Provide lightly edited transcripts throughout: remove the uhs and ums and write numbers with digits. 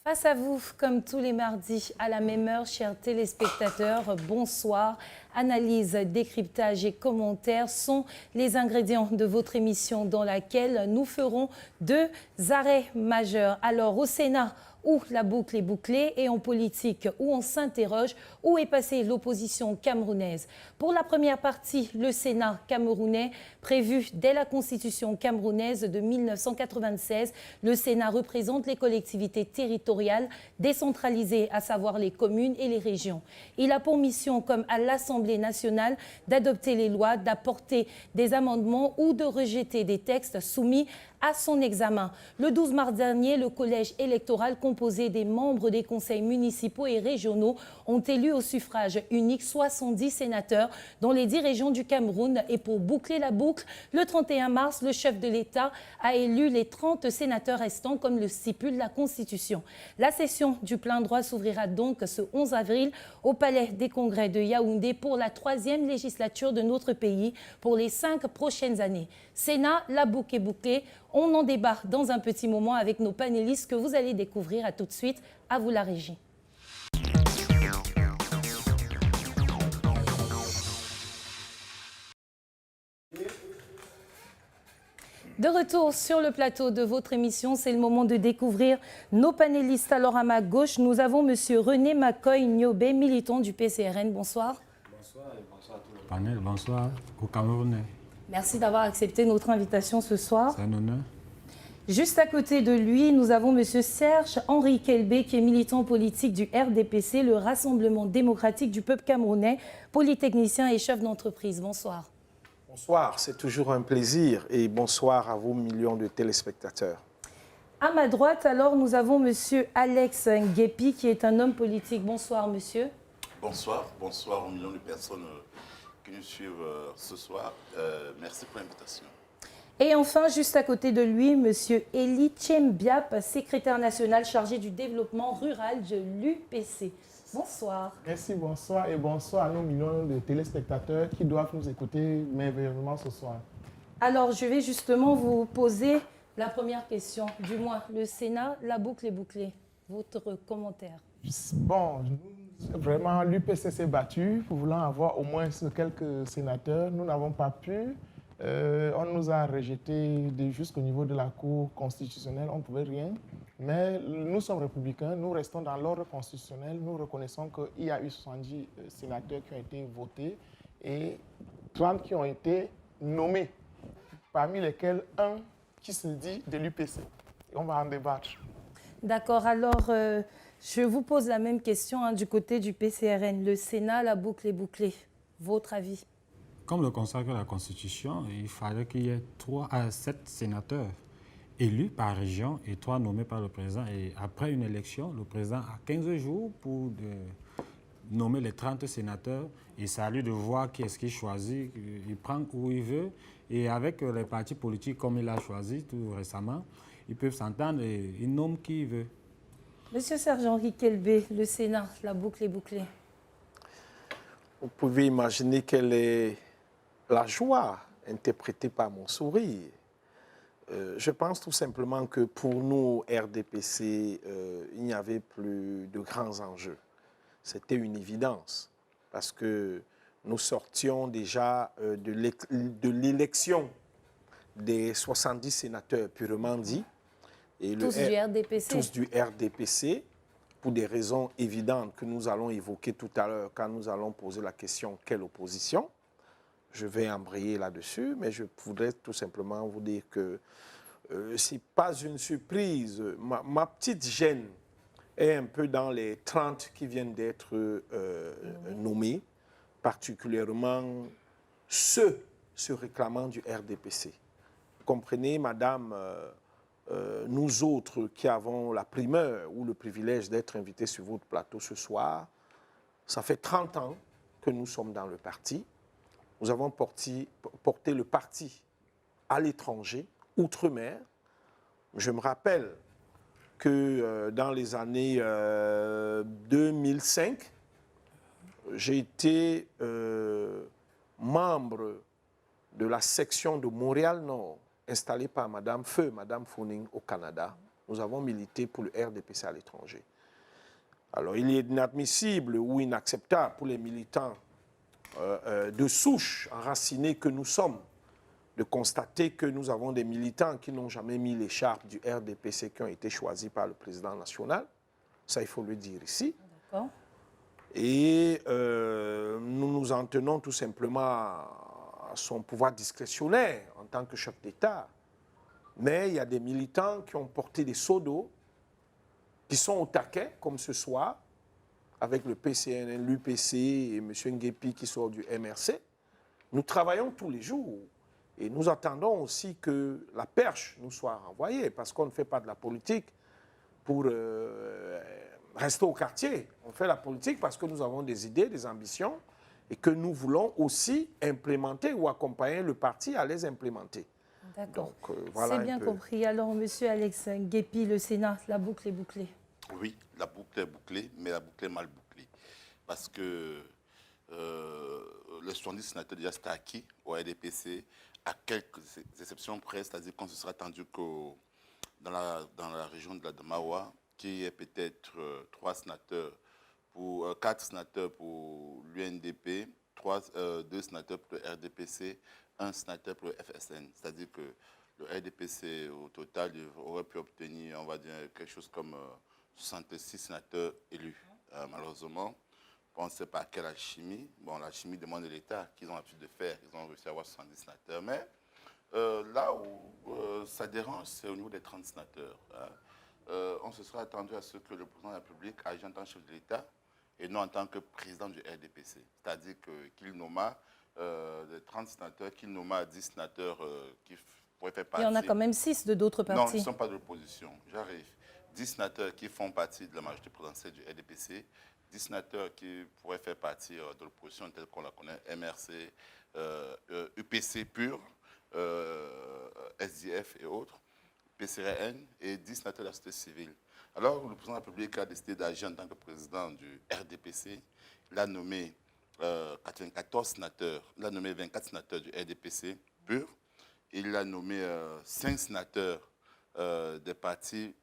Face à vous, comme tous les mardis, à la même heure, chers téléspectateurs, bonsoir. Analyse, décryptage et commentaires sont les ingrédients de votre émission dans laquelle nous ferons deux arrêts majeurs. Alors au Sénat, où la boucle est bouclée, et en politique, où on s'interroge, où est passée l'opposition camerounaise. Pour la première partie, le Sénat camerounais, prévu dès la Constitution camerounaise de 1996, le Sénat représente les collectivités territoriales décentralisées, à savoir les communes et les régions. Il a pour mission, comme à l'Assemblée nationale, d'adopter les lois, d'apporter des amendements ou de rejeter des textes soumis à son examen. Le 12 mars dernier, le collège électoral composé des membres des conseils municipaux et régionaux ont élu au suffrage unique 70 sénateurs dans les 10 régions du Cameroun. Et pour boucler la boucle, le 31 mars, le chef de l'État a élu les 30 sénateurs restants comme le stipule la Constitution. La session du plein droit s'ouvrira donc ce 11 avril au Palais des Congrès de Yaoundé pour la 3e législature de notre pays pour les 5 prochaines années. Sénat, la boucle est bouclée. On en débat dans un petit moment avec nos panélistes que vous allez découvrir. À tout de suite. À vous la régie. De retour sur le plateau de votre émission, c'est le moment de découvrir nos panélistes. Alors à ma gauche, nous avons monsieur René Makoy-Niobé, militant du PCRN. Bonsoir. Bonsoir et bonsoir à tout le panel. Bonsoir aux Camerounais. Merci d'avoir accepté notre invitation ce soir. C'est un honneur. Juste à côté de lui, nous avons monsieur Serge-Henri Kelbé, qui est militant politique du RDPC, le Rassemblement démocratique du peuple camerounais, polytechnicien et chef d'entreprise. Bonsoir. Bonsoir, c'est toujours un plaisir et bonsoir à vous, millions de téléspectateurs. À ma droite, alors, nous avons monsieur Alex Nguepi, qui est un homme politique. Bonsoir, monsieur. Bonsoir, bonsoir aux millions de personnes qui nous suivent ce soir. Merci pour l'invitation. Et enfin, juste à côté de lui, monsieur Eli Tchembiap, secrétaire national chargé du développement rural de l'UPC. Bonsoir. Merci, bonsoir et bonsoir à nos millions de téléspectateurs qui doivent nous écouter merveilleusement ce soir. Alors, je vais justement vous poser la première question. Du moins, le Sénat, la boucle est bouclée. Votre commentaire. Bon, vraiment, l'UPC s'est battu pour vouloir avoir au moins quelques sénateurs. Nous n'avons pas pu. On nous a rejetés jusqu'au niveau de la Cour constitutionnelle, on ne pouvait rien. Mais nous sommes républicains, nous restons dans l'ordre constitutionnel, nous reconnaissons qu'il y a eu 70 sénateurs qui ont été votés et 30 qui ont été nommés, parmi lesquels un qui se dit de l'UPC. On va en débattre. D'accord, alors je vous pose la même question du côté du PCRN. Le Sénat, la boucle est bouclée. Votre avis? Comme le consacre la Constitution, il fallait qu'il y ait 3 à 7 sénateurs élus par région et 3 nommés par le président. Et après une élection, le président a 15 jours pour nommer les 30 sénateurs. Et c'est à lui de voir qui est-ce qu'il choisit. Il prend où il veut. Et avec les partis politiques, comme il a choisi tout récemment, ils peuvent s'entendre et il nomme qui il veut. Monsieur Serge-Henri Kelbé, le Sénat, la boucle est bouclée. Vous pouvez imaginer quelle est la joie interprétée par mon sourire. Je pense tout simplement que pour nous, RDPC, il n'y avait plus de grands enjeux. C'était une évidence parce que nous sortions déjà de l'élection des 70 sénateurs purement dits. Et tous du RDPC. Tous du RDPC, pour des raisons évidentes que nous allons évoquer tout à l'heure quand nous allons poser la question « Quelle opposition ?» Je vais embrayer là-dessus, mais je voudrais tout simplement vous dire que ce n'est pas une surprise. Ma petite gêne est un peu dans les 30 qui viennent d'être nommés, particulièrement ceux se réclamant du RDPC. Vous comprenez, madame, nous autres qui avons la primeur ou le privilège d'être invités sur votre plateau ce soir, ça fait 30 ans que nous sommes dans le parti. Nous avons porté le parti à l'étranger, outre-mer. Je me rappelle que dans les années 2005, j'ai été membre de la section de Montréal-Nord, installée par Madame Feu, Madame Founing au Canada. nous avons milité pour le RDPC à l'étranger. Alors, il est inadmissible ou inacceptable pour les militants de souche enracinés que nous sommes de constater que nous avons des militants qui n'ont jamais mis l'écharpe du RDPC qui ont été choisis par le président national. Ça, il faut le dire ici. D'accord. Et nous nous en tenons tout simplement à son pouvoir discrétionnaire en tant que chef d'État. Mais il y a des militants qui ont porté des seaux d'eau, qui sont au taquet, comme ce soir, avec le PCN, l'UPC et M. Nguepi qui sort du MRC. Nous travaillons tous les jours. Et nous attendons aussi que la perche nous soit renvoyée, parce qu'on ne fait pas de la politique pour rester au quartier. On fait la politique parce que nous avons des idées, des ambitions, et que nous voulons aussi implémenter ou accompagner le parti à les implémenter. D'accord. Voilà. C'est bien compris. Alors, Monsieur Alex Nguepi, le Sénat, la boucle est bouclée. Oui, la boucle est bouclée, mais la boucle est mal bouclée. Parce que le 70 sénateurs déjà c'était acquis au RDPC, à quelques exceptions près, c'est-à-dire qu'on se sera attendu que dans la région de la Mawa, qu'il y ait peut-être 4 sénateurs pour l'UNDP, 2 sénateurs pour le RDPC, 1 sénateur pour le FSN. C'est-à-dire que le RDPC, au total, aurait pu obtenir, on va dire, quelque chose comme 66 sénateurs élus. Malheureusement, on ne sait pas quelle alchimie. Bon, l'alchimie demande de l'État qu'ils ont l'habitude de faire. Ils ont réussi à avoir 70 sénateurs. Mais là où ça dérange, c'est au niveau des 30 sénateurs. On se serait attendu à ce que le président de la République agisse en tant que chef de l'État et non en tant que président du RDPC. C'est-à-dire qu'il nomma des 30 sénateurs, qu'il nomma 10 sénateurs qui pourraient faire partie. Il y en a quand même 6 de d'autres partis. Non, ils ne sont pas de l'opposition. J'arrive. 10 sénateurs qui font partie de la majorité présidentielle du RDPC, 10 sénateurs qui pourraient faire partie de l'opposition telle qu'on la connaît, MRC, UPC pur, SDF et autres, PCRN, et 10 sénateurs de la société civile. Alors, le président de la République a décidé d'agir en tant que président du RDPC. Il a nommé 94 sénateurs, il a nommé 24 sénateurs du RDPC pur. Il a nommé 5 sénateurs des partis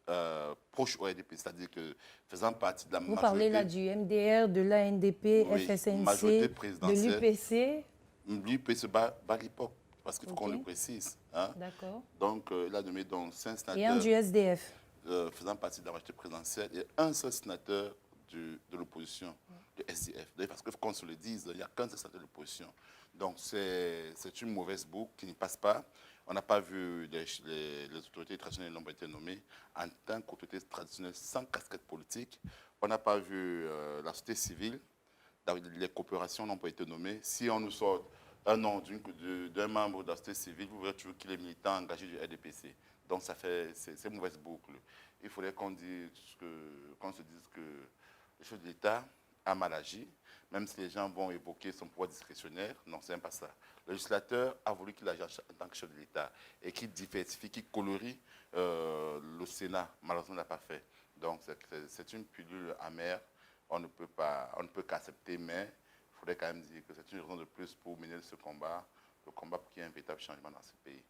proches au RDP, c'est-à-dire que faisant partie de la majorité... Vous parlez là du MDR, de l'ANDP, oui, FSNC, de l'UPC. L'UPC bat l'époque, parce qu'il faut qu'on le précise. Hein. D'accord. Donc, il a nommé donc 5 sénateurs... Et un du SDF. Faisant partie de la majorité présidentielle, et un seul sénateur de l'opposition, du SDF. Parce qu'il faut qu'on se le dise, il n'y a qu'un seul sénateur de l'opposition. Donc, c'est une mauvaise boucle qui ne passe pas. On n'a pas vu les autorités traditionnelles n'ont pas été nommées en tant qu'autorités traditionnelles sans casquette politique. On n'a pas vu la société civile, les coopérations n'ont pas été nommées. Si on nous sort un nom d'un membre de la société civile, vous verrez toujours qu'il est militant engagé du RDPC. Donc ça fait c'est une mauvaise boucle. Il faudrait qu'on se dise que le chef de l'État a mal agi, même si les gens vont évoquer son pouvoir discrétionnaire. Non, c'est même pas ça. Le législateur a voulu qu'il agisse en tant que chef de l'État et qu'il diversifie, qu'il colorie le Sénat. Malheureusement, il n'a pas fait. Donc, c'est une pilule amère. On ne peut qu'accepter, mais il faudrait quand même dire que c'est une raison de plus pour mener ce combat, le combat pour qu'il y ait un véritable changement dans ce pays.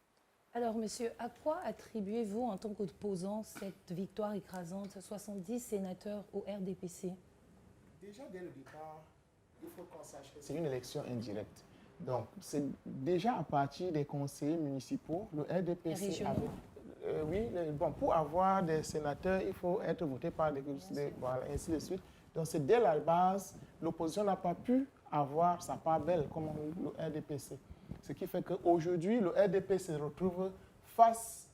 Alors, monsieur, à quoi attribuez-vous, en tant qu'opposant, cette victoire écrasante, 70 sénateurs au RDPC? Déjà, dès le départ, il faut qu'on sache que c'est une élection indirecte. Donc, c'est déjà à partir des conseillers municipaux, le RDPC avait... pour avoir des sénateurs, il faut être voté par voilà, ainsi de suite. Donc, c'est dès la base, l'opposition n'a pas pu avoir sa part belle comme le RDPC. Ce qui fait qu'aujourd'hui, le RDP se retrouve face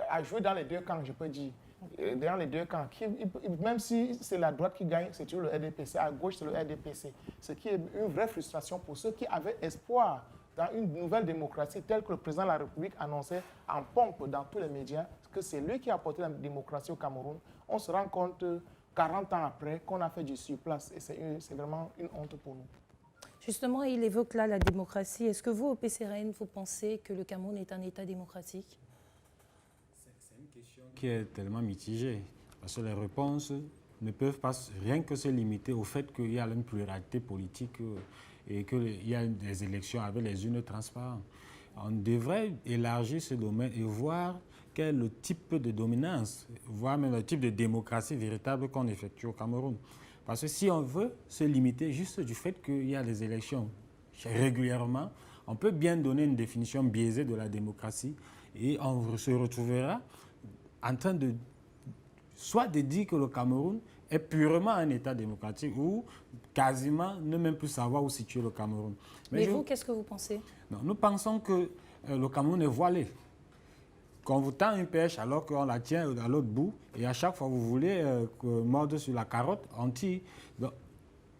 à jouer dans les deux camps, je peux dire. Dans les deux camps. Même si c'est la droite qui gagne, c'est toujours le RDPC. À gauche, c'est le RDPC. Ce qui est une vraie frustration pour ceux qui avaient espoir dans une nouvelle démocratie telle que le président de la République annonçait en pompe dans tous les médias que c'est lui qui a apporté la démocratie au Cameroun. On se rend compte 40 ans après qu'on a fait du surplace et c'est vraiment une honte pour nous. Justement, il évoque là la démocratie. Est-ce que vous, au PCRN, vous pensez que le Cameroun est un État démocratique? C'est une question qui est tellement mitigée, parce que les réponses ne peuvent pas rien que se limiter au fait qu'il y a une pluralité politique et qu'il y a des élections avec les urnes transparentes. On devrait élargir ce domaine et voir quel est le type de dominance, voire même le type de démocratie véritable qu'on effectue au Cameroun. Parce que si on veut se limiter juste du fait qu'il y a des élections régulièrement, on peut bien donner une définition biaisée de la démocratie et on se retrouvera en train de soit de dire que le Cameroun est purement un État démocratique ou quasiment ne même plus savoir où situer le Cameroun. Mais vous, qu'est-ce que vous pensez? Non, nous pensons que le Cameroun est voilé. Qu'on vous tend une pêche alors qu'on la tient à l'autre bout et à chaque fois que vous voulez mordre sur la carotte, on tire.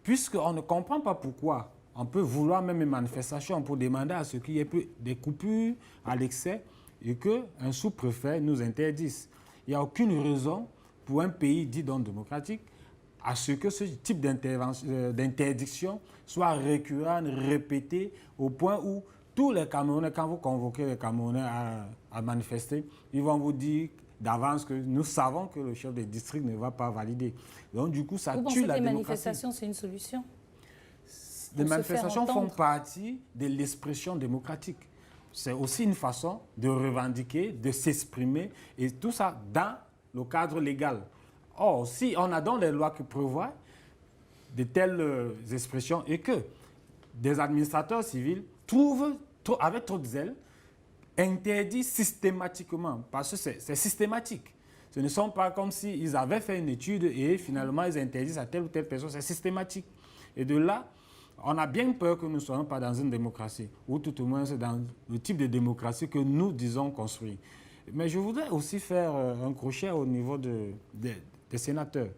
Puisqu'on ne comprend pas pourquoi, on peut vouloir même une manifestation pour demander à ce qu'il y ait des coupures à l'excès et qu'un sous-préfet nous interdise. Il n'y a aucune raison pour un pays dit donc démocratique à ce que ce type d'interdiction soit récurrent, répété, au point où tous les Camerounais, quand vous convoquez les Camerounais à manifester, ils vont vous dire d'avance que nous savons que le chef de district ne va pas valider. Donc du coup, ça tue la démocratie. Vous pensez que les manifestations, c'est une solution? Les manifestations font partie de l'expression démocratique. C'est aussi une façon de revendiquer, de s'exprimer, et tout ça dans le cadre légal. Or, si on a donc les lois qui prévoient de telles expressions et que des administrateurs civils trouvent, avec trop de zèle, interdit systématiquement, parce que c'est systématique. Ce ne sont pas comme s'ils avaient fait une étude et finalement ils interdisent à telle ou telle personne, c'est systématique. Et de là, on a bien peur que nous ne soyons pas dans une démocratie, ou tout au moins c'est dans le type de démocratie que nous disons construire. Mais je voudrais aussi faire un crochet au niveau des sénateurs.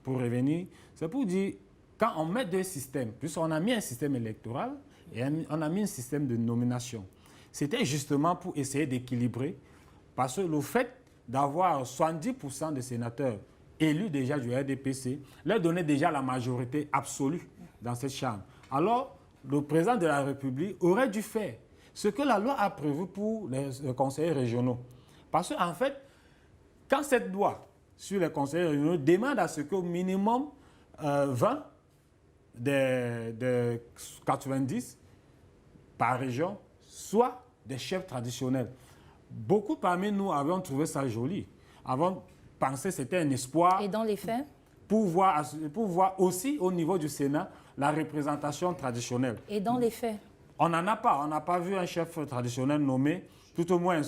Pour revenir, c'est pour dire, quand on met deux systèmes, puisqu'on a mis un système électoral et on a mis un système de nomination, c'était justement pour essayer d'équilibrer, parce que le fait d'avoir 70% de sénateurs élus déjà du RDPC leur donnait déjà la majorité absolue dans cette chambre. Alors, le président de la République aurait dû faire ce que la loi a prévu pour les conseillers régionaux. Parce qu'en fait, quand cette loi sur les conseillers régionaux demande à ce qu'au minimum 20 de 90 par région soient des chefs traditionnels. Beaucoup parmi nous avaient trouvé ça joli. Avant pensé que c'était un espoir. Et dans les faits? Pour voir aussi au niveau du Sénat la représentation traditionnelle. Et dans les faits? On n'en a pas. On n'a pas vu un chef traditionnel nommé, tout au moins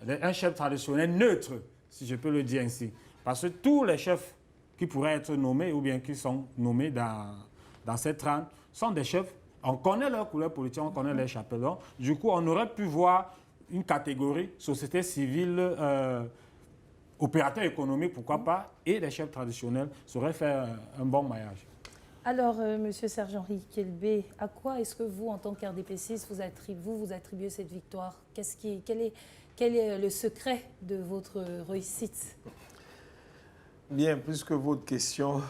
un chef traditionnel neutre, si je peux le dire ainsi. Parce que tous les chefs qui pourraient être nommés ou bien qui sont nommés dans cette trame sont des chefs. On connaît leur couleur politique, on connaît les chapelons. Du coup, on aurait pu voir une catégorie, société civile, opérateurs économiques, pourquoi pas, et les chefs traditionnels, ça aurait fait un bon maillage. Alors, Monsieur Serge-Henri Kelbé, à quoi est-ce que vous, en tant qu'RDPCiste, vous attribuez cette victoire? Quel est le secret de votre réussite? Bien, puisque votre question,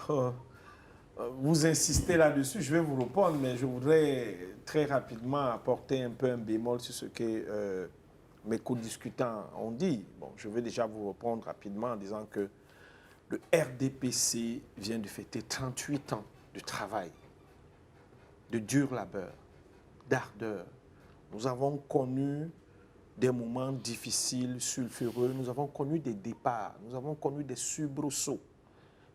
vous insistez là-dessus, je vais vous répondre, mais je voudrais très rapidement apporter un peu un bémol sur ce que mes co-discutants ont dit. Bon, je vais déjà vous répondre rapidement en disant que le RDPC vient de fêter 38 ans de travail, de dur labeur, d'ardeur. Nous avons connu des moments difficiles, sulfureux, nous avons connu des départs, nous avons connu des soubresauts,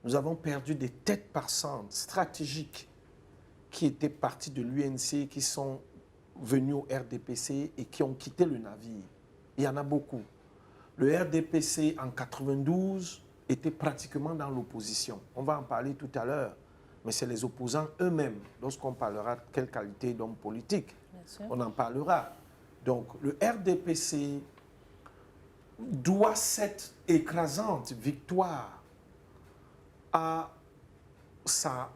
nous avons perdu des têtes passantes stratégiques qui étaient parties de l'UNC, qui sont venus au RDPC et qui ont quitté le navire. Il y en a beaucoup. Le RDPC en 92 était pratiquement dans l'opposition. On va en parler tout à l'heure, mais c'est les opposants eux-mêmes. Lorsqu'on parlera de quelle qualité d'homme politique, on en parlera. Donc le RDPC doit cette écrasante victoire à sa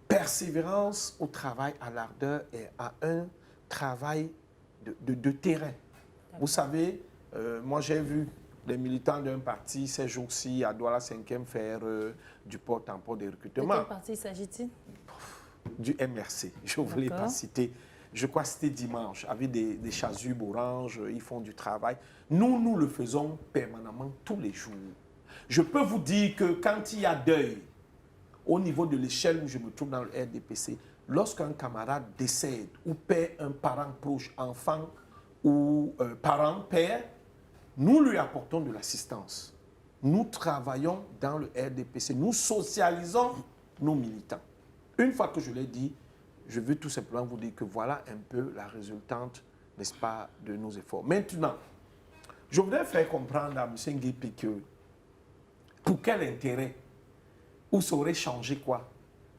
persévérance au travail, à l'ardeur et à un travail de terrain. Vous savez, moi j'ai vu les militants d'un parti ces jours-ci à Douala 5e faire du porte-à-porte de recrutement. De quel parti s'agit-il? Du MRC, je ne voulais pas citer. Je crois que c'était dimanche, avec des chasubles oranges, ils font du travail. Nous le faisons permanemment tous les jours. Je peux vous dire que quand il y a deuil, au niveau de l'échelle où je me trouve dans le RDPC, lorsqu'un camarade décède ou perd un parent proche, enfant ou parent, père, nous lui apportons de l'assistance. Nous travaillons dans le RDPC, nous socialisons nos militants. Une fois que je l'ai dit, je veux tout simplement vous dire que voilà un peu la résultante, n'est-ce pas, de nos efforts. Maintenant, je voudrais faire comprendre à M. Nguépi que pour quel intérêt, ou ça aurait changé quoi,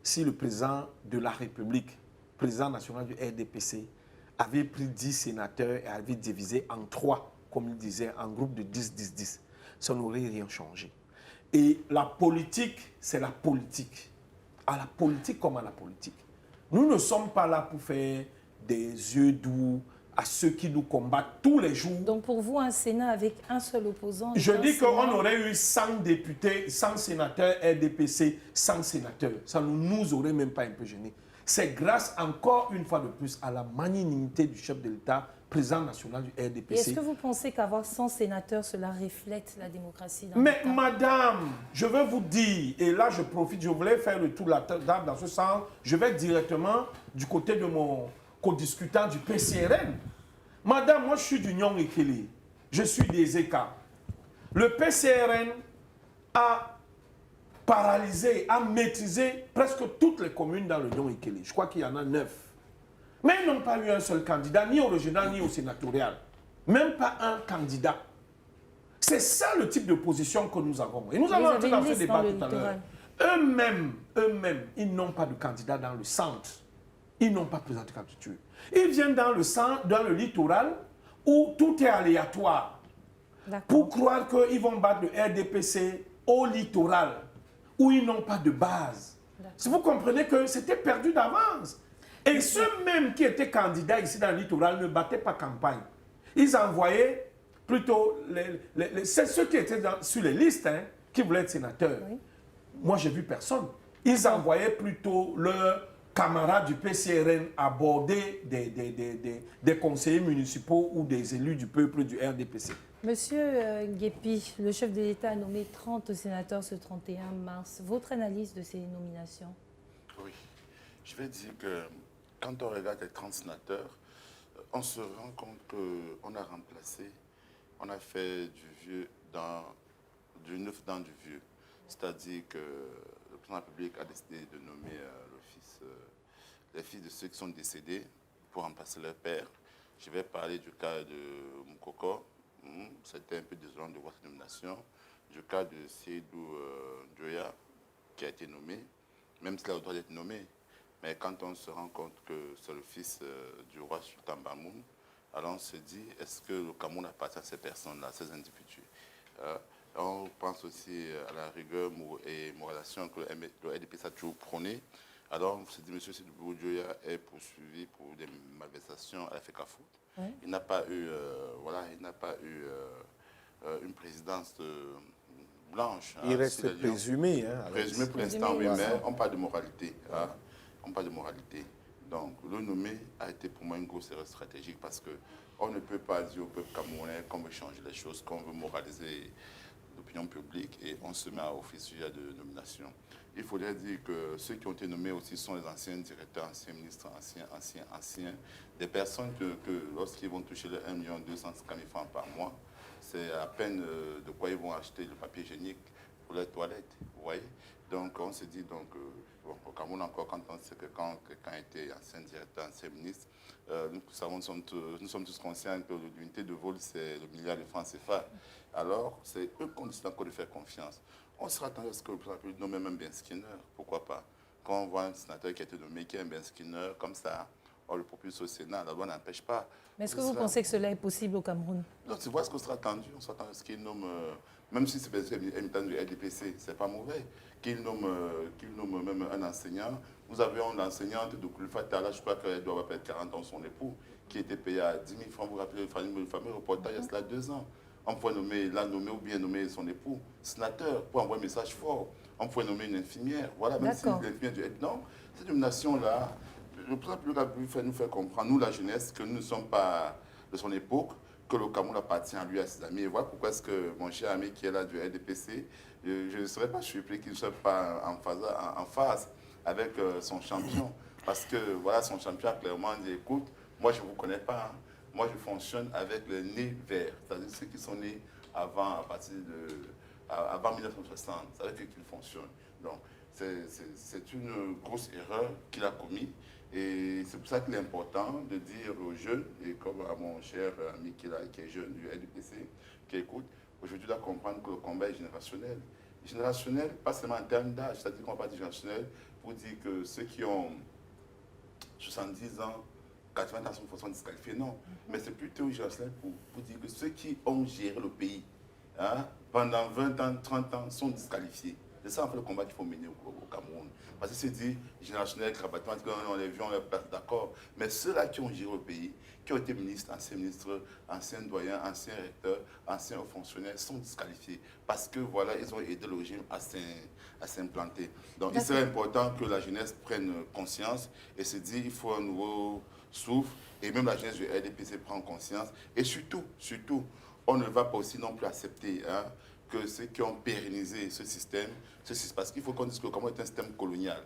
si le président de la République, président national du RDPC, avait pris 10 sénateurs et avait divisé en 3, comme il disait, en groupe de 10-10-10. Ça n'aurait rien changé. Et la politique, c'est la politique. À la politique comme à la politique. Nous ne sommes pas là pour faire des yeux doux à ceux qui nous combattent tous les jours. Donc pour vous, un Sénat avec un seul opposant... Je dis qu'on aurait eu 100 députés, 100 sénateurs RDPC, 100 sénateurs. Ça ne nous aurait même pas un peu gênés. C'est grâce, encore une fois de plus, à la magnanimité du chef de l'État, président national du RDPC. Est-ce que vous pensez qu'avoir 100 sénateurs, cela reflète la démocratie dans Mais l'État? madame, je veux vous dire, et là je profite, je voulais faire le tour de la table dans ce sens, je vais directement du côté de mon co-discutant du PCRN. Madame, moi je suis d'Union Ekele, je suis des ECA. Le PCRN a paralysé, a maîtrisé presque toutes les communes dans l'Union Ekele. Je crois qu'il y en a 9. Mais ils n'ont pas eu un seul candidat, ni au régional, ni au sénatorial. Même pas un candidat. C'est ça le type de position que nous avons. Et nous allons entrer dans ce débat tout à l'heure. Eux-mêmes, ils n'ont pas de candidat dans le centre. Ils n'ont pas présenté candidature. Ils viennent dans le centre, dans le littoral, où tout est aléatoire. Pour croire qu'ils vont battre le RDPC au littoral, où ils n'ont pas de base. Si vous comprenez que c'était perdu d'avance. Et ceux-mêmes qui étaient candidats ici dans le littoral ne battaient pas campagne. Ils envoyaient plutôt... c'est ceux qui étaient sur les listes, hein, qui voulaient être sénateurs. Oui. Moi, j'ai vu personne. Ils envoyaient plutôt leurs camarades du PCRN aborder des conseillers municipaux ou des élus du peuple du RDPC. Monsieur Nguépi, le chef de l'État a nommé 30 sénateurs ce 31 mars. Votre analyse de ces nominations? Oui, je vais dire que quand on regarde les 30 sénateurs, on se rend compte qu'on a remplacé, on a fait du neuf dans du vieux. C'est-à-dire que le président de la République a décidé de nommer les fils de ceux qui sont décédés pour remplacer leur père. Je vais parler du cas de Moukoko. C'était un peu désolant de voir cette nomination. Du cas de Seydou Djoya, qui a été nommé, même s'il a le droit d'être nommé. Mais quand on se rend compte que c'est le fils du roi Sultan Bamoun, alors on se dit, est-ce que le Cameroun appartient à ces personnes-là, ces individus? On pense aussi à la rigueur et moralisation que le RDPC a toujours prôné. Alors on se dit, M. Seydou Djoya est poursuivi pour des malversations à la FECAFOOT. Oui. Il n'a pas eu, une présidence blanche. Il reste présumé. Présumé pour l'instant, oui, mais on parle de moralité. Hein. On parle de moralité. Donc, le nommer a été pour moi une grosse erreur stratégique parce qu'on ne peut pas dire au peuple camerounais qu'on veut changer les choses, qu'on veut moraliser l'opinion publique et on se met à officier de nomination. Il faudrait dire que ceux qui ont été nommés aussi sont les anciens directeurs, anciens ministres, anciens, des personnes que lorsqu'ils vont toucher les 1 250 000 francs par mois, c'est à peine de quoi ils vont acheter le papier hygiénique pour les toilettes, vous voyez. Donc on se dit, au Cameroun encore, quand on sait que quand quelqu'un était ancien directeur, ancien ministre, nous sommes tous conscients que l'unité de vol, c'est le milliard de francs CFA. Alors, c'est eux qu'on décide encore de faire confiance. On sera attendu à ce que le président nomme même Ben Skinner, pourquoi pas. Quand on voit un sénateur qui a été nommé, qui est un Ben Skinner, comme ça, on le propulse au Sénat, la loi n'empêche pas. Mais est-ce que vous pensez que cela est possible au Cameroun? Non, tu vois ce qu'on sera attendu. On sera attendu à ce qu'il nomme, même si c'est un militant du RDPC, c'est pas mauvais, qu'il nomme même un enseignant. Nous avions l'enseignante de Koulfata, là, je crois qu'elle doit avoir 40 ans, son époux, qui était payé à 10 000 francs, vous vous rappelez, le fameux reportage, il y a cela 2 ans. On pouvait la nommer ou bien nommer son époux, sénateur, pour envoyer un message fort. On pouvait nommer une infirmière. Voilà, même si l'infirmière du non, cette nomination-là, le président a voulu nous faire comprendre, nous, la jeunesse, que nous ne sommes pas de son époque, que le Cameroun appartient à lui, à ses amis. Et voilà pourquoi est-ce que mon cher ami qui est là du RDPC, je ne serais pas surpris qu'il ne soit pas en phase avec son champion. Parce que, voilà, son champion a clairement dit, écoute, moi, je ne vous connais pas. Hein. moi, je fonctionne avec le nez vert, c'est-à-dire ceux qui sont nés avant 1960, c'est avec eux qu'ils fonctionnent. Donc, c'est une grosse erreur qu'il a commise. Et c'est pour ça qu'il est important de dire aux jeunes, et comme à mon cher ami qui est jeune du LDPC, qui écoute, aujourd'hui, il doit comprendre que le combat est générationnel. Générationnel, pas seulement en termes d'âge, c'est-à-dire qu'on parle de générationnel pour dire que ceux qui ont 70 ans, 80 ans sont disqualifiés. Non, mais c'est plutôt générationnel pour dire que ceux qui ont géré le pays pendant 20 ans, 30 ans sont disqualifiés. C'est ça en fait le combat qu'il faut mener au Cameroun. Parce que c'est dit générationnel, crapatement, on les vit, on les place, d'accord. Mais ceux-là qui ont géré le pays, qui ont été ministres, anciens doyens, anciens recteurs, anciens fonctionnaires, sont disqualifiés. Parce que voilà, ils ont aidé le régime à s'implanter. Donc il serait important que la jeunesse prenne conscience et se dise il faut un nouveau souffle. Et même la jeunesse du RDPC prend conscience. Et surtout, on ne va pas aussi non plus accepter que ceux qui ont pérennisé ce système, parce qu'il faut qu'on dise que comment est un système colonial,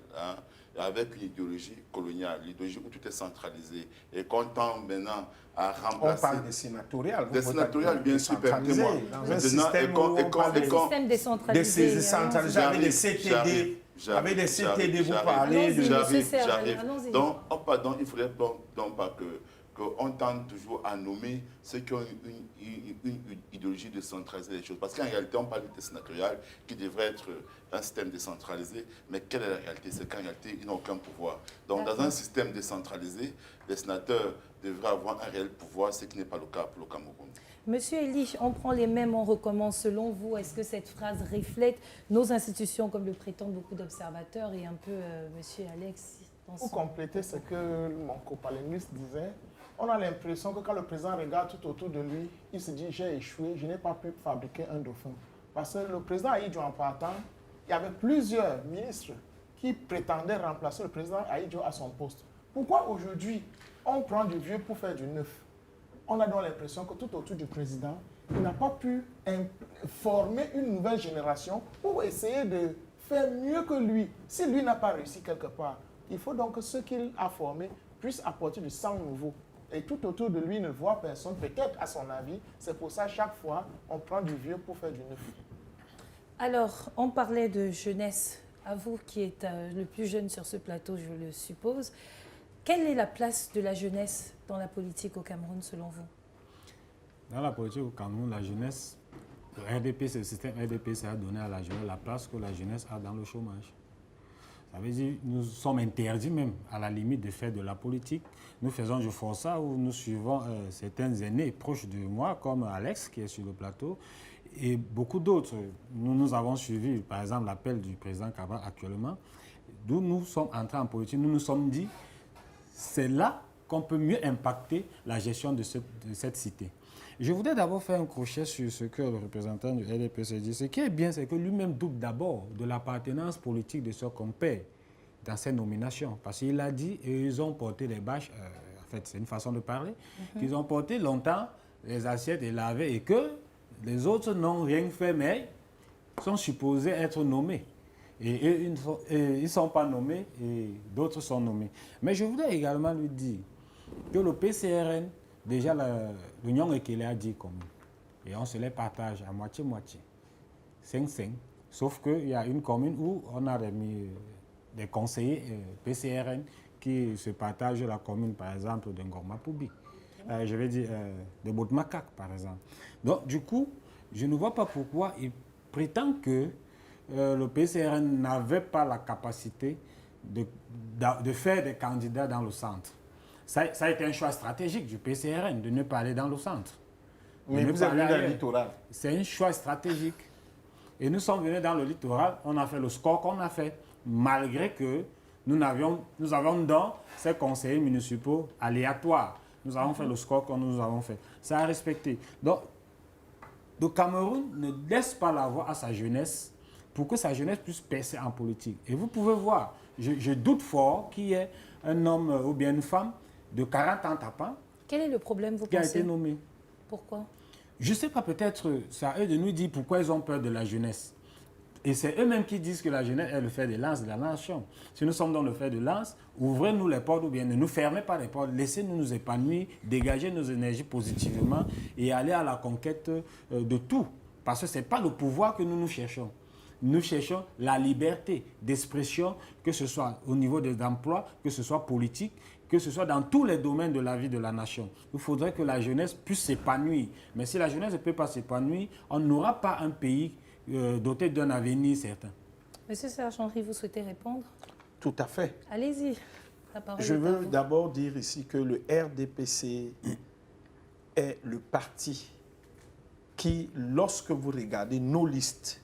avec une idéologie coloniale, l'idéologie où tout est centralisé, et qu'on tend maintenant à remplacer... On parle des sénatoriales. Des sénatoriales, bien sûr, permettez-moi. Dans un système où on parle Un système décentralisé. Décentralisé, avec des CTD. Avec des CTD, vous parlez de... J'arrive. Donc, il faudrait donc pas qu'on tente toujours à nommer ceux qui ont une idéologie de centraliser les choses. Parce qu'en réalité, on parle de sénatorial qui devrait être un système décentralisé, mais quelle est la réalité? C'est qu'en réalité, ils n'ont aucun pouvoir. Donc, dans un système décentralisé, les sénateurs devraient avoir un réel pouvoir, ce qui n'est pas le cas pour le Cameroun. Monsieur Elie, on prend les mêmes, on recommence. Selon vous, est-ce que cette phrase reflète nos institutions, comme le prétendent beaucoup d'observateurs, et un peu Monsieur Alex? Pour compléter ce que mon copaléniste disait, on a l'impression que quand le président regarde tout autour de lui, il se dit « j'ai échoué, je n'ai pas pu fabriquer un dauphin ». Parce que le président Ahidjo en partant, il y avait plusieurs ministres qui prétendaient remplacer le président Ahidjo à son poste. Pourquoi aujourd'hui, on prend du vieux pour faire du neuf? On a donc l'impression que tout autour du président, il n'a pas pu former une nouvelle génération pour essayer de faire mieux que lui. Si lui n'a pas réussi quelque part, il faut donc que ceux qu'il a formés puissent apporter du sang nouveau. Et tout autour de lui, il ne voit personne, peut-être à son avis. C'est pour ça, chaque fois, on prend du vieux pour faire du neuf. Alors, on parlait de jeunesse. À vous qui êtes le plus jeune sur ce plateau, je le suppose. Quelle est la place de la jeunesse dans la politique au Cameroun, selon vous? Dans la politique au Cameroun, la jeunesse, le système RDPC a donné à la jeunesse la place que la jeunesse a dans le chômage. Ça veut dire que nous sommes interdits même, à la limite, de faire de la politique. Nous faisons du forçat où nous suivons certains aînés proches de moi, comme Alex, qui est sur le plateau, et beaucoup d'autres. Nous avons suivi, par exemple, l'appel du président Cabral actuellement, d'où nous sommes entrés en politique. Nous nous sommes dit, c'est là qu'on peut mieux impacter la gestion de cette cité. Je voudrais d'abord faire un crochet sur ce que le représentant du LDPC dit. Ce qui est bien, c'est que lui-même doute d'abord de l'appartenance politique de ce compère dans ces nominations. Parce qu'il a dit, et ils ont porté les bâches, en fait c'est une façon de parler, qu'ils ont porté longtemps les assiettes et lavé et que les autres n'ont rien fait, mais sont supposés être nommés. Et ils ne sont pas nommés et d'autres sont nommés. Mais je voudrais également lui dire que le PCRN, déjà, l'Union Ekele a dit comme et on se les partage à moitié-moitié. 5-5. Sauf qu'il y a une commune où on a remis des conseillers PCRN qui se partagent la commune, par exemple, de Ngorma-Poubi. Je vais dire de Bout-Makak, par exemple. Donc, du coup, je ne vois pas pourquoi il prétend que le PCRN n'avait pas la capacité de faire des candidats dans le centre. Ça a été un choix stratégique du PCRN de ne pas aller dans le centre. Mais vous avez dans le littoral. C'est un choix stratégique. Et nous sommes venus dans le littoral, on a fait le score qu'on a fait, malgré que nous avons dans ces conseillers municipaux aléatoires. Nous avons fait le score que nous avons fait. Ça a respecté. Donc, le Cameroun ne laisse pas la voie à sa jeunesse pour que sa jeunesse puisse percer en politique. Et vous pouvez voir, je doute fort qu'il y ait un homme ou bien une femme de 40 ans tapant. Quel est le problème, vous qui pensez? a été nommé. Pourquoi? Je ne sais pas, peut-être c'est à eux de nous dire pourquoi ils ont peur de la jeunesse. Et c'est eux-mêmes qui disent que la jeunesse est le fer de lance de la nation. Si nous sommes dans le fer de lance, ouvrez-nous les portes ou bien ne nous fermez pas les portes, laissez-nous nous épanouir, dégager nos énergies positivement et aller à la conquête de tout. Parce que ce n'est pas le pouvoir que nous cherchons. Nous cherchons la liberté d'expression, que ce soit au niveau des emplois, que ce soit politique, que ce soit dans tous les domaines de la vie de la nation. Il faudrait que la jeunesse puisse s'épanouir. Mais si la jeunesse ne peut pas s'épanouir, on n'aura pas un pays doté d'un avenir certain. Monsieur Serge-Henri, vous souhaitez répondre? Tout à fait. Allez-y. La parole Je est à veux vous. d'abord dire ici que le RDPC est le parti qui, lorsque vous regardez nos listes,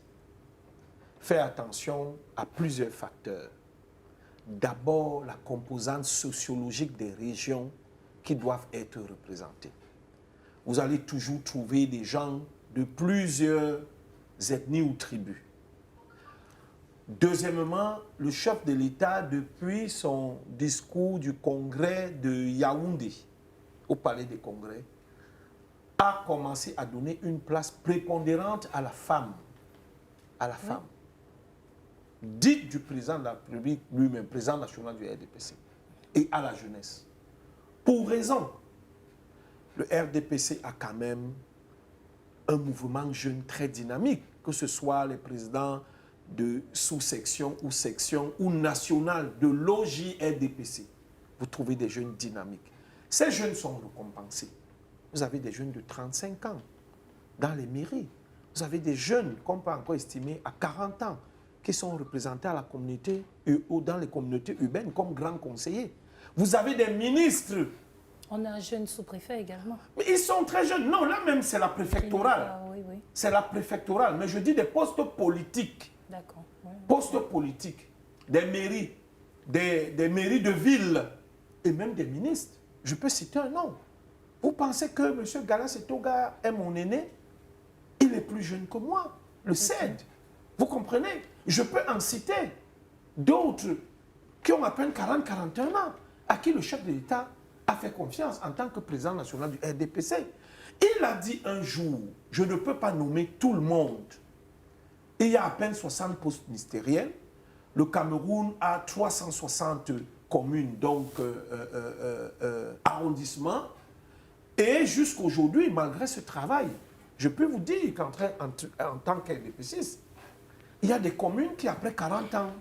fait attention à plusieurs facteurs. D'abord, la composante sociologique des régions qui doivent être représentées. Vous allez toujours trouver des gens de plusieurs ethnies ou tribus. Deuxièmement, le chef de l'État, depuis son discours du congrès de Yaoundé, au palais des congrès, a commencé à donner une place prépondérante à la femme. À la femme. Dite du président de la République lui-même, président national du RDPC, et à la jeunesse. Pour raison, le RDPC a quand même un mouvement jeune très dynamique, que ce soit les présidents de sous-section ou nationale de l'OJ-RDPC. Vous trouvez des jeunes dynamiques. Ces jeunes sont récompensés. Vous avez des jeunes de 35 ans dans les mairies. Vous avez des jeunes qu'on peut encore estimer à 40 ans qui sont représentés à la communauté ou dans les communautés urbaines comme grands conseillers. Vous avez des ministres. On a un jeune sous-préfet également. Mais ils sont très jeunes. Non, là même, c'est la préfectorale. Ah, oui, oui. C'est la préfectorale. Mais je dis des postes politiques. D'accord. Ouais. Postes politiques. Des mairies. Des mairies de ville. Et même des ministres. Je peux citer un nom. Vous pensez que M. Galas Etoga est mon aîné? Il est plus jeune que moi. Le CED. Vous comprenez? Je peux en citer d'autres qui ont à peine 40-41 ans, à qui le chef de l'État a fait confiance en tant que président national du RDPC. Il a dit un jour, je ne peux pas nommer tout le monde. Il y a à peine 60 postes ministériels. Le Cameroun a 360 communes, donc arrondissements. Et jusqu'aujourd'hui, malgré ce travail, je peux vous dire qu'en tant qu'RDPCiste, il y a des communes qui, après 40 ans,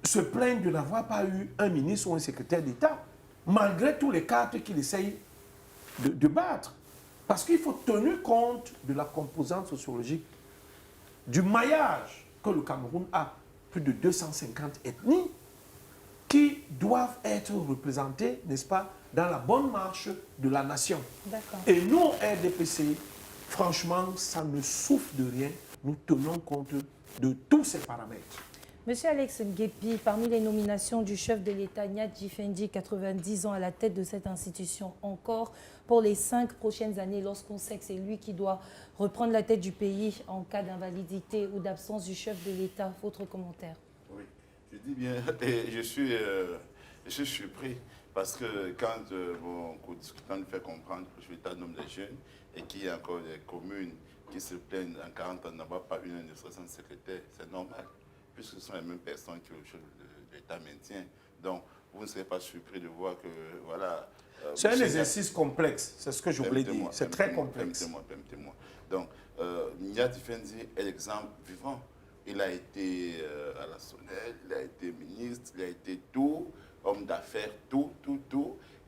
se plaignent de n'avoir pas eu un ministre ou un secrétaire d'État, malgré tous les cartes qu'il essaye de battre. Parce qu'il faut tenir compte de la composante sociologique, du maillage que le Cameroun a, plus de 250 ethnies, qui doivent être représentées, n'est-ce pas, dans la bonne marche de la nation. D'accord. Et nous, RDPC, franchement, ça ne souffre de rien. Nous tenons compte de tous ces paramètres. Monsieur Alex Nguepi, parmi les nominations du chef de l'État, Nyadji Fendi, 90 ans, à la tête de cette institution encore pour les 5 prochaines années, lorsqu'on sait que c'est lui qui doit reprendre la tête du pays en cas d'invalidité ou d'absence du chef de l'État. Votre commentaire? Oui, je dis bien, et je suis surpris parce que quand mon co-discutant nous fait comprendre que le l'État nomme des jeunes et qu'il y a encore des communes qui se plaignent en 40 ans d'avoir pas une administration secrétaire, c'est normal, puisque ce sont les mêmes personnes que l'État maintient. Donc, vous ne serez pas surpris de voir que, voilà... c'est un exercice complexe, c'est ce que je voulais dire. C'est très complexe. Permettez-moi. Donc, Nyadji Fendi est l'exemple vivant. Il a été à la Sonnelle, il a été ministre, il a été tout, homme d'affaires, tout.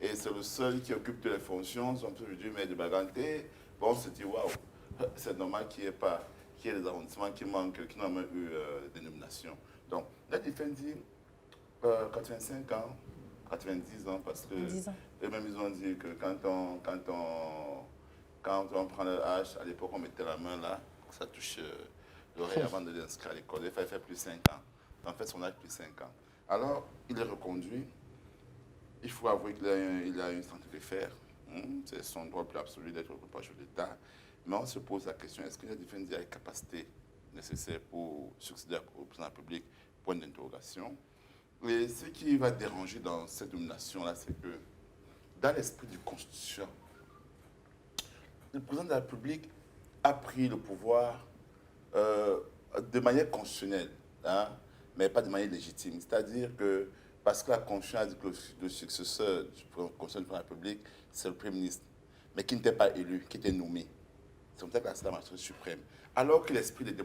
Et c'est le seul qui occupe toutes les fonctions, son peu du maire de Baganté. Bon, on se dit, waouh, c'est normal qu'il n'y ait des arrondissements qui manquent, qui n'ont même eu des nominations. Donc, Nyadji Fendi, 85 ans, 90 ans, parce que eux-mêmes, ils ont dit que quand on prend le H, à l'époque, on mettait la main là, ça touche l'oreille avant de l'inscrire à l'école. Il fallait faire plus 5 ans. En fait, son âge plus 5 ans. Alors, il est reconduit. Il faut avouer qu'il a une santé de fer. C'est son droit plus absolu d'être proche de l'État. Mais on se pose la question, est-ce qu'il a défendu les capacités nécessaires pour succéder au président de la République? Point d'interrogation. Et ce qui va déranger dans cette nomination-là, c'est que dans l'esprit du Constitution, le président de la République a pris le pouvoir de manière constitutionnelle, hein, mais pas de manière légitime. C'est-à-dire que, parce que la Constitution a dit que le successeur du Conseil de la République, c'est le Premier ministre, mais qui n'était pas élu, qui était nommé. C'est comme ça que c'est la majorité suprême. Alors que l'esprit de la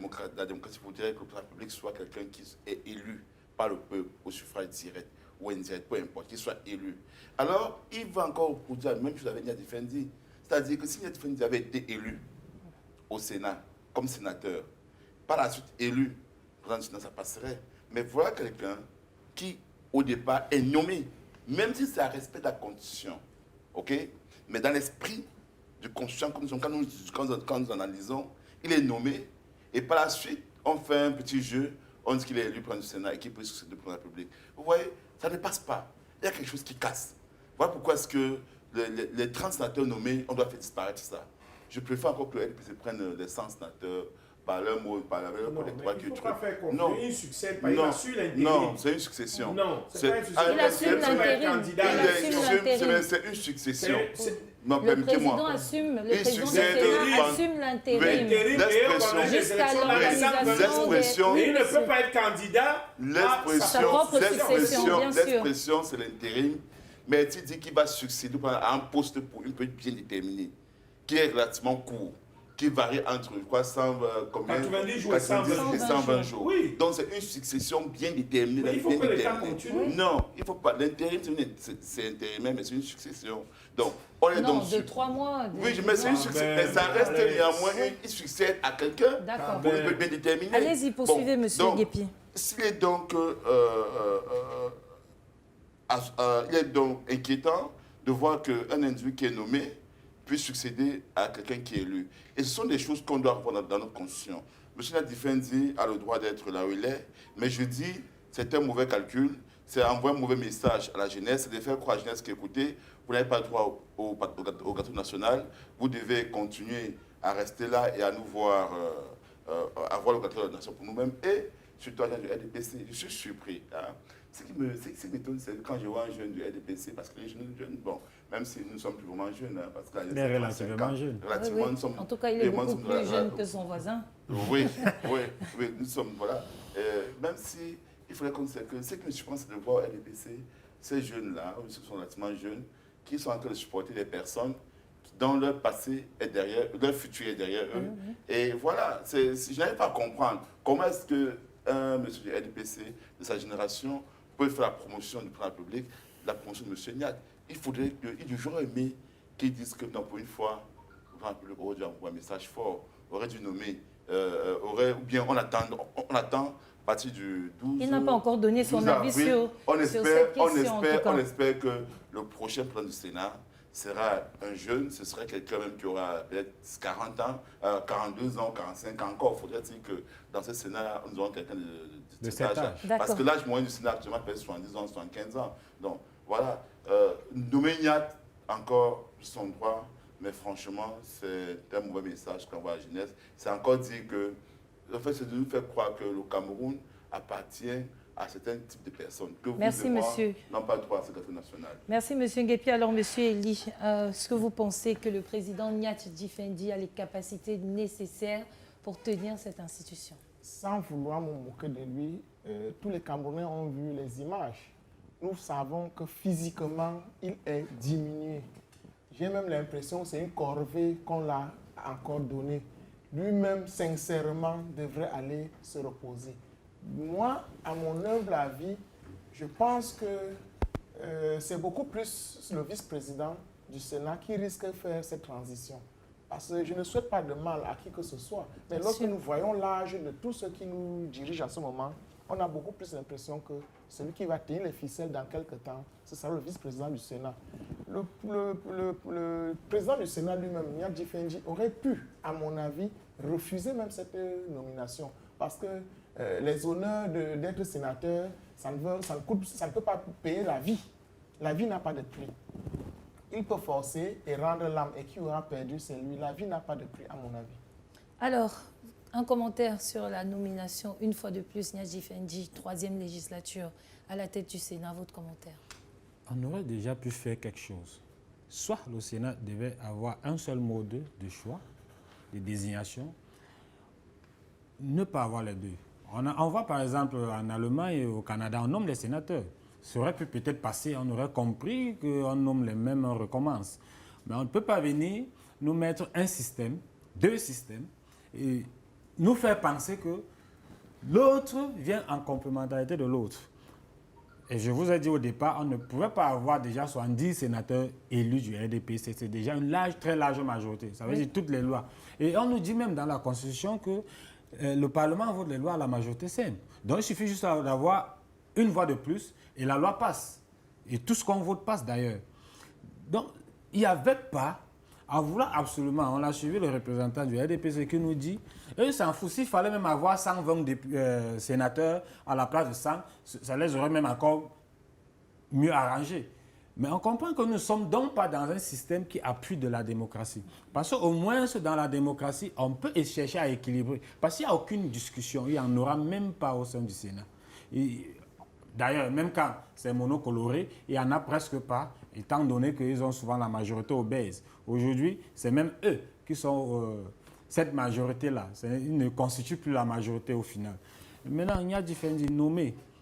démocratie voudrait que le président de la République soit quelqu'un qui est élu par le peuple au suffrage direct ou indirect, peu importe, qu'il soit élu. Alors, il va encore produire la même chose avec Nyadi Fendi. C'est-à-dire que si Nyadi Fendi avait été élu au Sénat comme sénateur, par la suite élu président du Sénat, ça passerait. Mais voilà quelqu'un qui, au départ, est nommé, même si ça respecte la Constitution, ok? Mais dans l'esprit du Constitution, quand nous analysons, il est nommé, et par la suite, on fait un petit jeu, on dit qu'il est élu président du Sénat et qu'il peut succéder au président de la République. Vous voyez, ça ne passe pas. Il y a quelque chose qui casse. Voilà pourquoi est-ce que les 30 sénateurs nommés, on doit faire disparaître ça. Je préfère encore que le LPC prenne les 100 sénateurs par leur mot, par leur électorat Il ne faut pas faire confiance. Non, il succède pas, il assure l'intérim. non, c'est une succession. Non, c'est pas une succession. Il assume l'intérim. C'est une succession. Non, Le président permettez-moi. assume, le Il président du succède Sénat par- assume l'intérim. L'intérim, d'ailleurs, Jusqu'à l'organisation l'expression. Mais il ne peut pas être candidat à sa propre succession, bien sûr. L'expression, c'est l'intérim. Mais tu dis qu'il va succéder à un poste pour une période bien déterminée, qui est relativement court, qui varie entre quoi, 90 jours et 120 jours. Oui. Donc c'est une succession bien déterminée. Mais il faut bien que le temps déterminée. continue. Non, il ne faut pas. L'intérim, c'est intérimaire, mais c'est une succession. Donc, on est Non, donc de 3 mois. oui, mais c'est une succession. Mais ça reste néanmoins, il succède à quelqu'un D'accord. pour une période bien déterminée. Allez-y, poursuivez, Bon, monsieur donc, Guépi. Il est donc inquiétant de voir qu'un individu qui est nommé puisse succéder à quelqu'un qui est élu. Et ce sont des choses qu'on doit revoir dans notre constitution. M. Nyadi Fendi a le droit d'être là où il est, mais je dis, c'est un mauvais calcul, c'est envoyer un mauvais message à la jeunesse, c'est de faire croire à la jeunesse qu'écoutez, vous n'avez pas le droit au gâteau national, vous devez continuer à rester là et à nous voir, avoir le gâteau de la nation pour nous-mêmes. Et surtout, agent du RDPC, je suis surpris. Hein. Ce qui m'étonne, c'est quand je vois un jeune du RDPC, parce que les jeunes, bon, même si nous sommes plus vraiment jeunes, hein, parce que là, Mais relativement jeunes. Oui, oui. En tout cas, il est beaucoup plus jeune que son voisin. Oui, nous sommes, voilà. Même si, il faudrait qu'on sait que ce que je pense, c'est de voir au RDPC, ces jeunes-là, ceux qui sont relativement jeunes, qui sont en train de supporter des personnes dont leur passé est derrière, leur futur est derrière eux. Et voilà, je n'arrive pas à comprendre comment est-ce qu'un monsieur du RDPC de sa génération peut faire la promotion du président de la République, la promotion de M. Nyadi. Il faudrait j'aurais aimé qu'ils disent que non, pour une fois, le président de la République aurait dû envoyer un message fort, aurait dû nommer, ou bien on attend à partir du 12 Il n'a pas encore donné son avis sur cette question, en tout cas. On espère que le prochain président du Sénat sera un jeune, ce serait quelqu'un même qui aura peut-être 40 ans, 42 ans, 45 ans encore. Faudrait-il que dans ce Sénat, nous aurons quelqu'un de cet âge. Parce que l'âge moyen du Sénat actuellement peut être 70 ans, 75 ans. Donc voilà, nommer Nyadi, encore son droit, mais franchement, c'est un mauvais message qu'on voit à la jeunesse. C'est encore dire que, en fait, c'est de nous faire croire que le Cameroun appartient à certains types de personnes. Que Merci, monsieur. N'ont pas le droit à ce gâteau national. Merci, monsieur Guépi. Alors, monsieur Elie, est-ce que vous pensez que le président Nyadi Fendi a les capacités nécessaires pour tenir cette institution? Sans vouloir me moquer de lui, tous les Camerounais ont vu les images. Nous savons que physiquement, il est diminué. J'ai même l'impression que c'est une corvée qu'on l'a encore donnée. Lui-même, sincèrement, devrait aller se reposer. Moi, à mon humble avis, je pense que c'est beaucoup plus le vice-président du Sénat qui risque de faire cette transition. Parce que je ne souhaite pas de mal à qui que ce soit. Mais lorsque nous voyons l'âge de tous ceux qui nous dirigent à ce moment, on a beaucoup plus l'impression que celui qui va tenir les ficelles dans quelques temps, ce sera le vice-président du Sénat. Le président du Sénat lui-même, Nyadi Fendi, aurait pu, à mon avis, refuser même cette nomination. Parce que les honneurs d'être sénateur, ça ne peut pas payer la vie. La vie n'a pas de prix. Il peut forcer et rendre l'âme. Et qui aura perdu, c'est lui. La vie n'a pas de prix, à mon avis. Alors, un commentaire sur la nomination, une fois de plus, Nyadi Fendi, 3e législature, à la tête du Sénat. Votre commentaire? On aurait déjà pu faire quelque chose. Soit le Sénat devait avoir un seul mode de choix, de désignation, ne pas avoir les deux. On voit par exemple en Allemagne et au Canada, on nomme les sénateurs. Ça aurait pu peut-être passer, on aurait compris qu'on nomme les mêmes, on recommence. Mais on ne peut pas venir nous mettre un système, deux systèmes, et nous faire penser que l'autre vient en complémentarité de l'autre. Et je vous ai dit au départ, on ne pouvait pas avoir déjà 70 sénateurs élus du RDPC. C'est déjà une très large majorité. Ça veut dire toutes les lois. Et on nous dit même dans la Constitution que le Parlement vote les lois à la majorité simple. Donc il suffit juste d'avoir une voix de plus et la loi passe. Et tout ce qu'on vote passe d'ailleurs. Donc il n'y avait pas à vouloir absolument. On a suivi le représentant du RDPC qui nous dit, eux s'en foutent, s'il fallait même avoir 120 sénateurs à la place de 100, ça les aurait même encore mieux arrangés. Mais on comprend que nous ne sommes donc pas dans un système qui appuie de la démocratie. Parce qu'au moins, dans la démocratie, on peut chercher à équilibrer. Parce qu'il n'y a aucune discussion, il n'y en aura même pas au sein du Sénat. D'ailleurs, même quand c'est monocoloré, il n'y en a presque pas, étant donné qu'ils ont souvent la majorité obèse. Aujourd'hui, c'est même eux qui sont cette majorité-là. Ils ne constituent plus la majorité au final. Maintenant, Nyadi Fendi,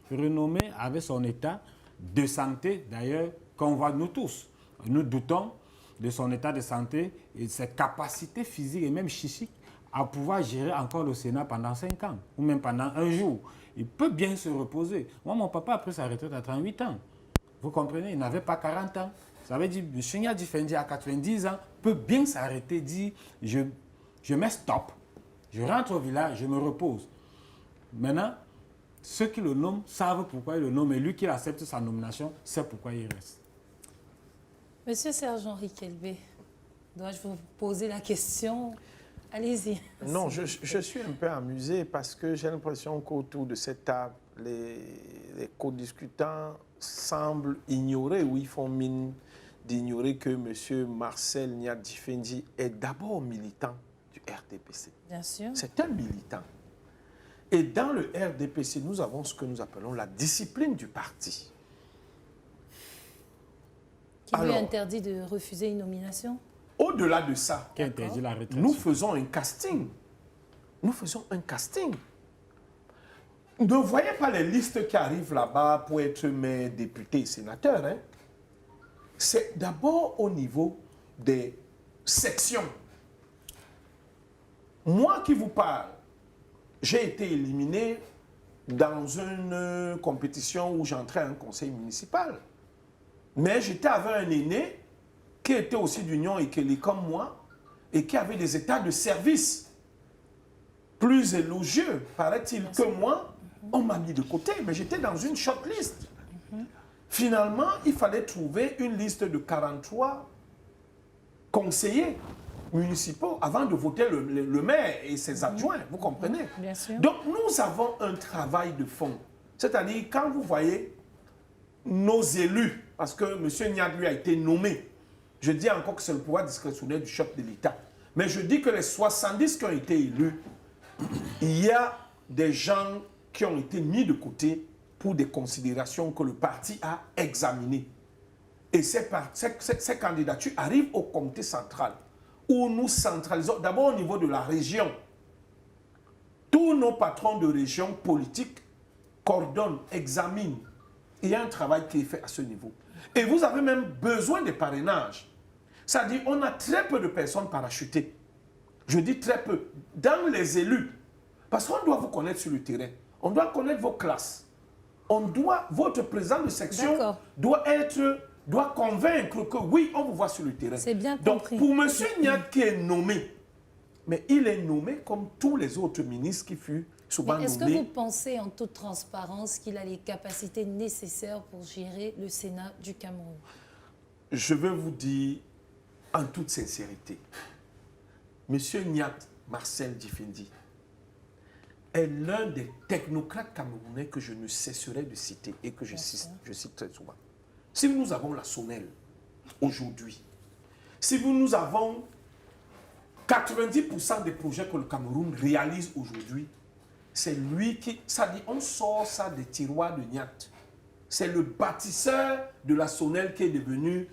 renommé avec son état de santé, d'ailleurs, qu'on voit nous tous. Nous doutons de son état de santé et de ses capacités physiques et même psychiques à pouvoir gérer encore le Sénat pendant 5 ans ou même pendant un jour. Il peut bien se reposer. Moi, mon papa a pris sa retraite à 38 ans. Vous comprenez, il n'avait pas 40 ans. Ça veut dire que M. Nyadi Fendi, à 90 ans, peut bien s'arrêter, dire je mets stop, je rentre au village, je me repose. Maintenant, ceux qui le nomment savent pourquoi ils le nomment et lui qui accepte sa nomination sait pourquoi il reste. Monsieur Serge Henri Kelbé, dois-je vous poser la question? Allez-y. Non, je suis un peu amusé parce que j'ai l'impression qu'autour de cette table, les co-discutants semblent ignorer ou ils font mine d'ignorer que M. Marcel Nyadi Fendi est d'abord militant du RDPC. Bien sûr. C'est un militant. Et dans le RDPC, nous avons ce que nous appelons la discipline du parti. Qui lui interdit de refuser une nomination? Au-delà de ça, Qui interdit la retraite? nous faisons un casting. Nous faisons un casting. Ne voyez pas les listes qui arrivent là-bas pour être maire, député, sénateur. Hein. C'est d'abord au niveau des sections. Moi qui vous parle, j'ai été éliminé dans une compétition où j'entrais à un conseil municipal. Mais j'étais avec un aîné qui était aussi d'Union Ekele comme moi et qui avait des états de service plus élogieux, paraît-il, que moi. On m'a mis de côté, mais j'étais dans une shortlist. Finalement, il fallait trouver une liste de 43 conseillers municipaux avant de voter le maire et ses adjoints, vous comprenez? Bien sûr. Donc, nous avons un travail de fond. C'est-à-dire, quand vous voyez nos élus, parce que M. Nyadi lui a été nommé, je dis encore que c'est le pouvoir discrétionnaire du chef de l'État, mais je dis que les 70 qui ont été élus, il y a des gens qui ont été mis de côté pour des considérations que le parti a examinées. Et ces candidatures arrivent au comité central, où nous centralisons, d'abord au niveau de la région. Tous nos patrons de région politiques coordonnent, examinent. Il y a un travail qui est fait à ce niveau. Et vous avez même besoin de parrainage. C'est-à-dire on a très peu de personnes parachutées. Je dis très peu. Dans les élus, parce qu'on doit vous connaître sur le terrain. On doit connaître vos classes. Votre président de section doit convaincre que oui, on vous voit sur le terrain. C'est bien Donc, compris. pour M. Nyadi qui est nommé, mais il est nommé comme tous les autres ministres qui furent souvent nommés. Est-ce que vous pensez en toute transparence qu'il a les capacités nécessaires pour gérer le Sénat du Cameroun? Je veux vous dire en toute sincérité, M. Nyadi Marcel Fendi est l'un des technocrates camerounais que je ne cesserai de citer et que je cite très souvent. Si nous avons la Sonel aujourd'hui, si nous avons 90% des projets que le Cameroun réalise aujourd'hui, c'est lui qui... Ça dit, on sort ça des tiroirs de Nyadi. C'est le bâtisseur de la Sonel qui est devenu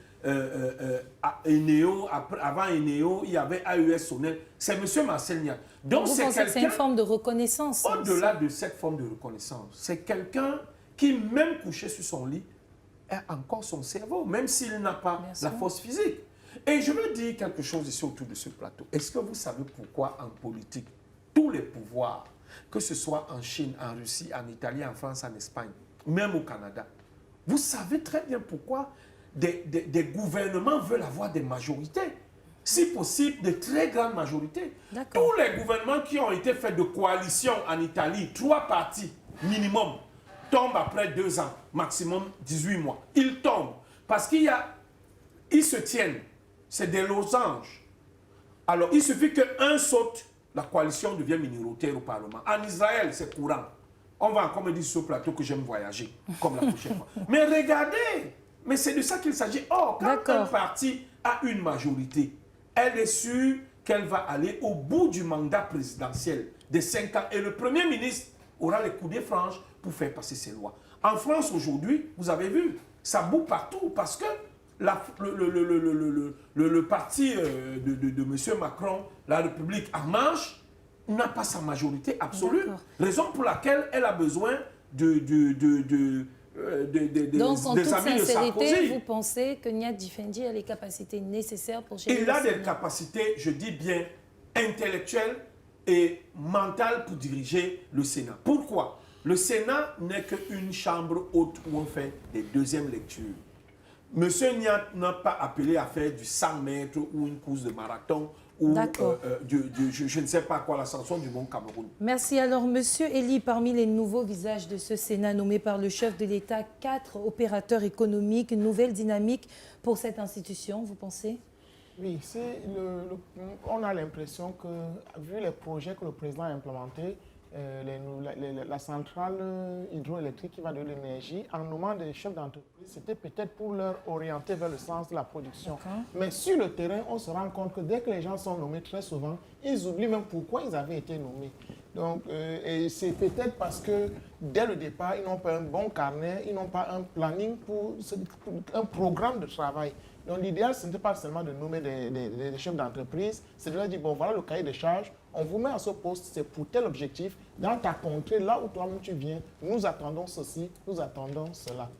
Eneo, avant Eneo, il y avait AES Sonel. C'est M. Marcel Niat. Donc Vous pensez que c'est une forme de reconnaissance? Au-delà de cette forme de reconnaissance, c'est quelqu'un qui, même couché sur son lit, a encore son cerveau, même s'il n'a pas la force physique. Et je veux dire quelque chose ici autour de ce plateau. Est-ce que vous savez pourquoi en politique, tous les pouvoirs, que ce soit en Chine, en Russie, en Italie, en France, en Espagne, même au Canada, vous savez très bien pourquoi des gouvernements veulent avoir des majorités, si possible de très grandes majorités. Tous les gouvernements qui ont été faits de coalition en Italie, 3 partis minimum, tombent après 2 ans, maximum 18 mois. Ils tombent parce qu'ils se tiennent. C'est des losanges. Alors, il suffit qu'un saute, la coalition devient minoritaire au Parlement. En Israël, c'est courant. On va encore me dire sur ce plateau que j'aime voyager, comme la prochaine fois. Mais regardez, mais c'est de ça qu'il s'agit. Or, quand un parti a une majorité, elle est sûre qu'elle va aller au bout du mandat présidentiel de 5 ans. Et le Premier ministre aura les coups de franges pour faire passer ses lois. En France, aujourd'hui, vous avez vu, ça boue partout parce que le parti de M. Macron, la République en marche, n'a pas sa majorité absolue. Raison pour laquelle elle a besoin Donc, en toute sincérité, vous pensez que Niat Difendi a les capacités nécessaires pour gérer Il a des capacités, je dis bien, intellectuelles et mentales pour diriger le Sénat. Pourquoi? Le Sénat n'est qu'une chambre haute où on fait des deuxièmes lectures. Monsieur Niat n'a pas appelé à faire du 100 mètres ou une course de marathon ou je ne sais pas quoi, l'ascension du Mont Cameroun. Merci. Alors, Monsieur Elie, parmi les nouveaux visages de ce Sénat nommé par le chef de l'État, 4 opérateurs économiques, une nouvelle dynamique pour cette institution, vous pensez? Oui, on a l'impression que, vu les projets que le président a implémentés, la centrale hydroélectrique qui va de l'énergie, en nommant des chefs d'entreprise, c'était peut-être pour leur orienter vers le sens de la production. Mais sur le terrain, on se rend compte que dès que les gens sont nommés, très souvent, ils oublient même pourquoi ils avaient été nommés. Donc, et c'est peut-être parce que dès le départ, ils n'ont pas un bon carnet, ils n'ont pas un planning pour un programme de travail. Donc l'idéal, ce n'était pas seulement de nommer des chefs d'entreprise, c'est de leur dire, bon, voilà le cahier de charges, on vous met à ce poste, c'est pour tel objectif. Dans ta contrée, là où toi-même tu viens, nous attendons ceci, nous attendons cela.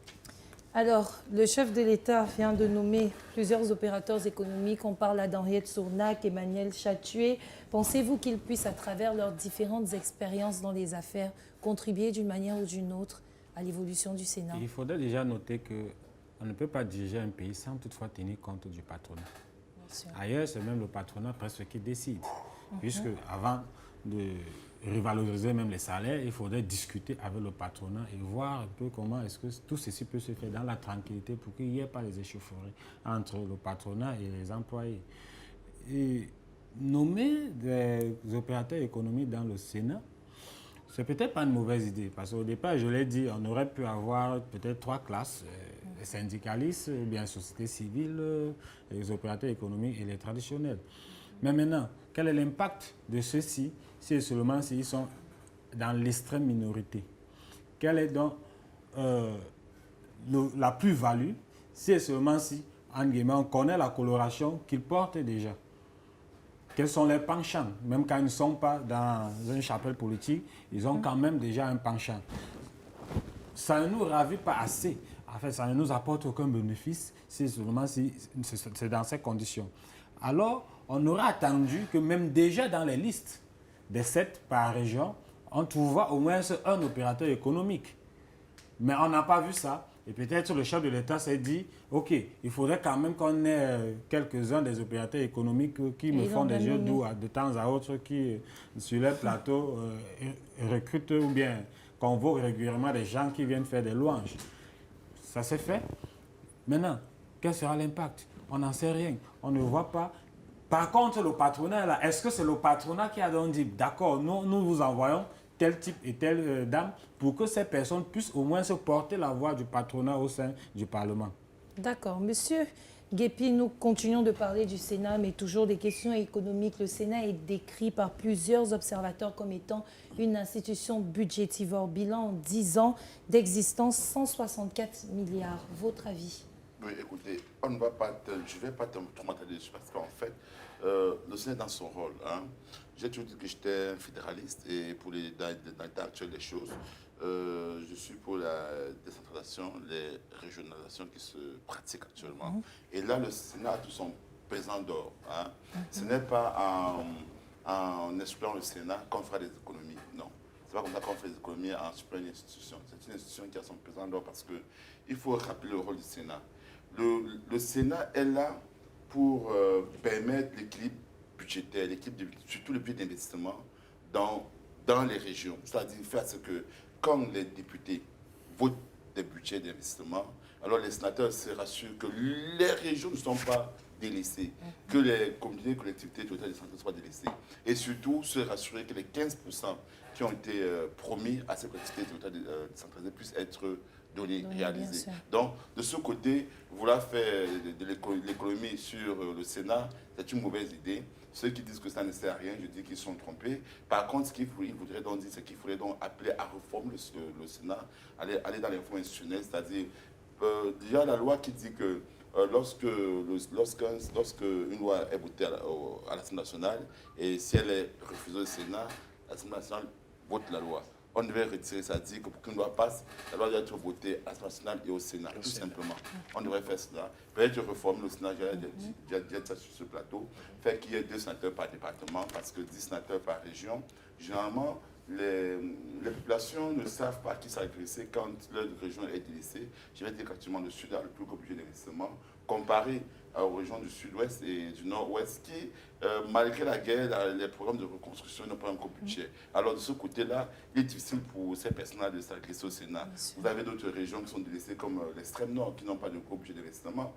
Alors, le chef de l'État vient de nommer plusieurs opérateurs économiques. On parle là d'Henriette Sournac, Emmanuel Chatué. Pensez-vous qu'ils puissent, à travers leurs différentes expériences dans les affaires, contribuer d'une manière ou d'une autre à l'évolution du Sénat? Il faudrait déjà noter qu'on ne peut pas diriger un pays sans toutefois tenir compte du patronat. Ailleurs, c'est même le patronat presque qui décide. Puisque avant de revaloriser même les salaires, il faudrait discuter avec le patronat et voir un peu comment est-ce que tout ceci peut se faire dans la tranquillité pour qu'il n'y ait pas les échauffourées entre le patronat et les employés. Et nommer des opérateurs économiques dans le Sénat, c'est peut-être pas une mauvaise idée, parce qu'au départ, je l'ai dit, on aurait pu avoir peut-être 3 classes, les syndicalistes, bien société civile, les opérateurs économiques et les traditionnels. Mais maintenant, quel est l'impact de ceux-ci, si et seulement s'ils sont dans l'extrême minorité? Quelle est donc la plus-value, si et seulement si, en guillemets, on connaît la coloration qu'ils portent déjà? Quels sont les penchants? Même quand ils ne sont pas dans une chapelle politique, ils ont quand même déjà un penchant. Ça ne nous ravit pas assez. En fait, ça ne nous apporte aucun bénéfice, si seulement si c'est dans ces conditions. Alors, on aurait attendu que même déjà dans les listes des 7 par région, on trouvera au moins un opérateur économique. Mais on n'a pas vu ça. Et peut-être le chef de l'État s'est dit, OK, il faudrait quand même qu'on ait quelques-uns des opérateurs économiques qui me font des jeux doux de temps à autre, qui, sur les plateaux, recrutent ou bien convoquent régulièrement des gens qui viennent faire des louanges. Ça s'est fait. Maintenant, quel sera l'impact? On n'en sait rien. On ne voit pas. Par contre, le patronat, là, est-ce que c'est le patronat qui a donc dit, d'accord, nous vous envoyons tel type et telle dame pour que ces personnes puissent au moins se porter la voix du patronat au sein du Parlement? D'accord. Monsieur Guépi, nous continuons de parler du Sénat, mais toujours des questions économiques. Le Sénat est décrit par plusieurs observateurs comme étant une institution budgétivore. Bilan en 10 ans d'existence, 164 milliards. Votre avis? Oui, écoutez, je ne vais pas trop m'attarder dessus parce qu'en fait, le Sénat dans son rôle. Hein, j'ai toujours dit que j'étais un fédéraliste et dans l'état actuel des choses, je suis pour la décentralisation, les régionalisations qui se pratiquent actuellement. Et là, le Sénat a tout son pesant d'or. Hein. Ce n'est pas en explorant le Sénat qu'on fera des économies, non. Ce n'est pas comme ça qu'on fait des économies en supprimant une institution. C'est une institution qui a son pesant d'or parce qu'il faut rappeler le rôle du Sénat. Le Sénat est là pour permettre l'équilibre budgétaire, surtout le budget d'investissement dans les régions. C'est-à-dire faire ce que, quand les députés votent des budgets d'investissement, alors les sénateurs se rassurent que les régions ne sont pas délaissées, que les communautés, les collectivités territoriales décentralisées soient délaissées. Et surtout, se rassurer que les 15% qui ont été promis à ces collectivités territoriales décentralisées puissent être réalisés. Donc, de ce côté, vouloir faire de l'économie sur le Sénat, c'est une mauvaise idée. Ceux qui disent que ça ne sert à rien, je dis qu'ils sont trompés. Par contre, ce qu'il voudrait donc dire, c'est qu'il faudrait donc appeler à réformer le Sénat, aller dans les réformes institutionnelles, c'est-à-dire, il y a la loi qui dit que lorsque une loi est votée à l'Assemblée nationale, et si elle est refusée au Sénat, l'Assemblée nationale vote la loi. On devait retirer, ça dit que pour qu'une loi passe, la loi doit être votée à l'Assemblée nationale et au Sénat, tout simplement. On devrait faire cela. Peut-être réformer le Sénat, j'ai dit ça sur ce plateau, faire qu'il y ait 2 sénateurs par département, parce que 10 sénateurs par région, généralement, les populations ne savent pas à qui s'adresser quand leur région est délaissée. Je vais dire qu'actuellement, le Sud a le plus gros budget d'investissement, comparé aux régions du Sud-Ouest et du Nord-Ouest qui, malgré la guerre, les programmes de reconstruction n'ont pas un gros budget. Alors, de ce côté-là, il est difficile pour ces personnes-là de s'adresser au Sénat. Vous avez d'autres régions qui sont délaissées, comme l'extrême Nord, qui n'ont pas de gros budget d'investissement.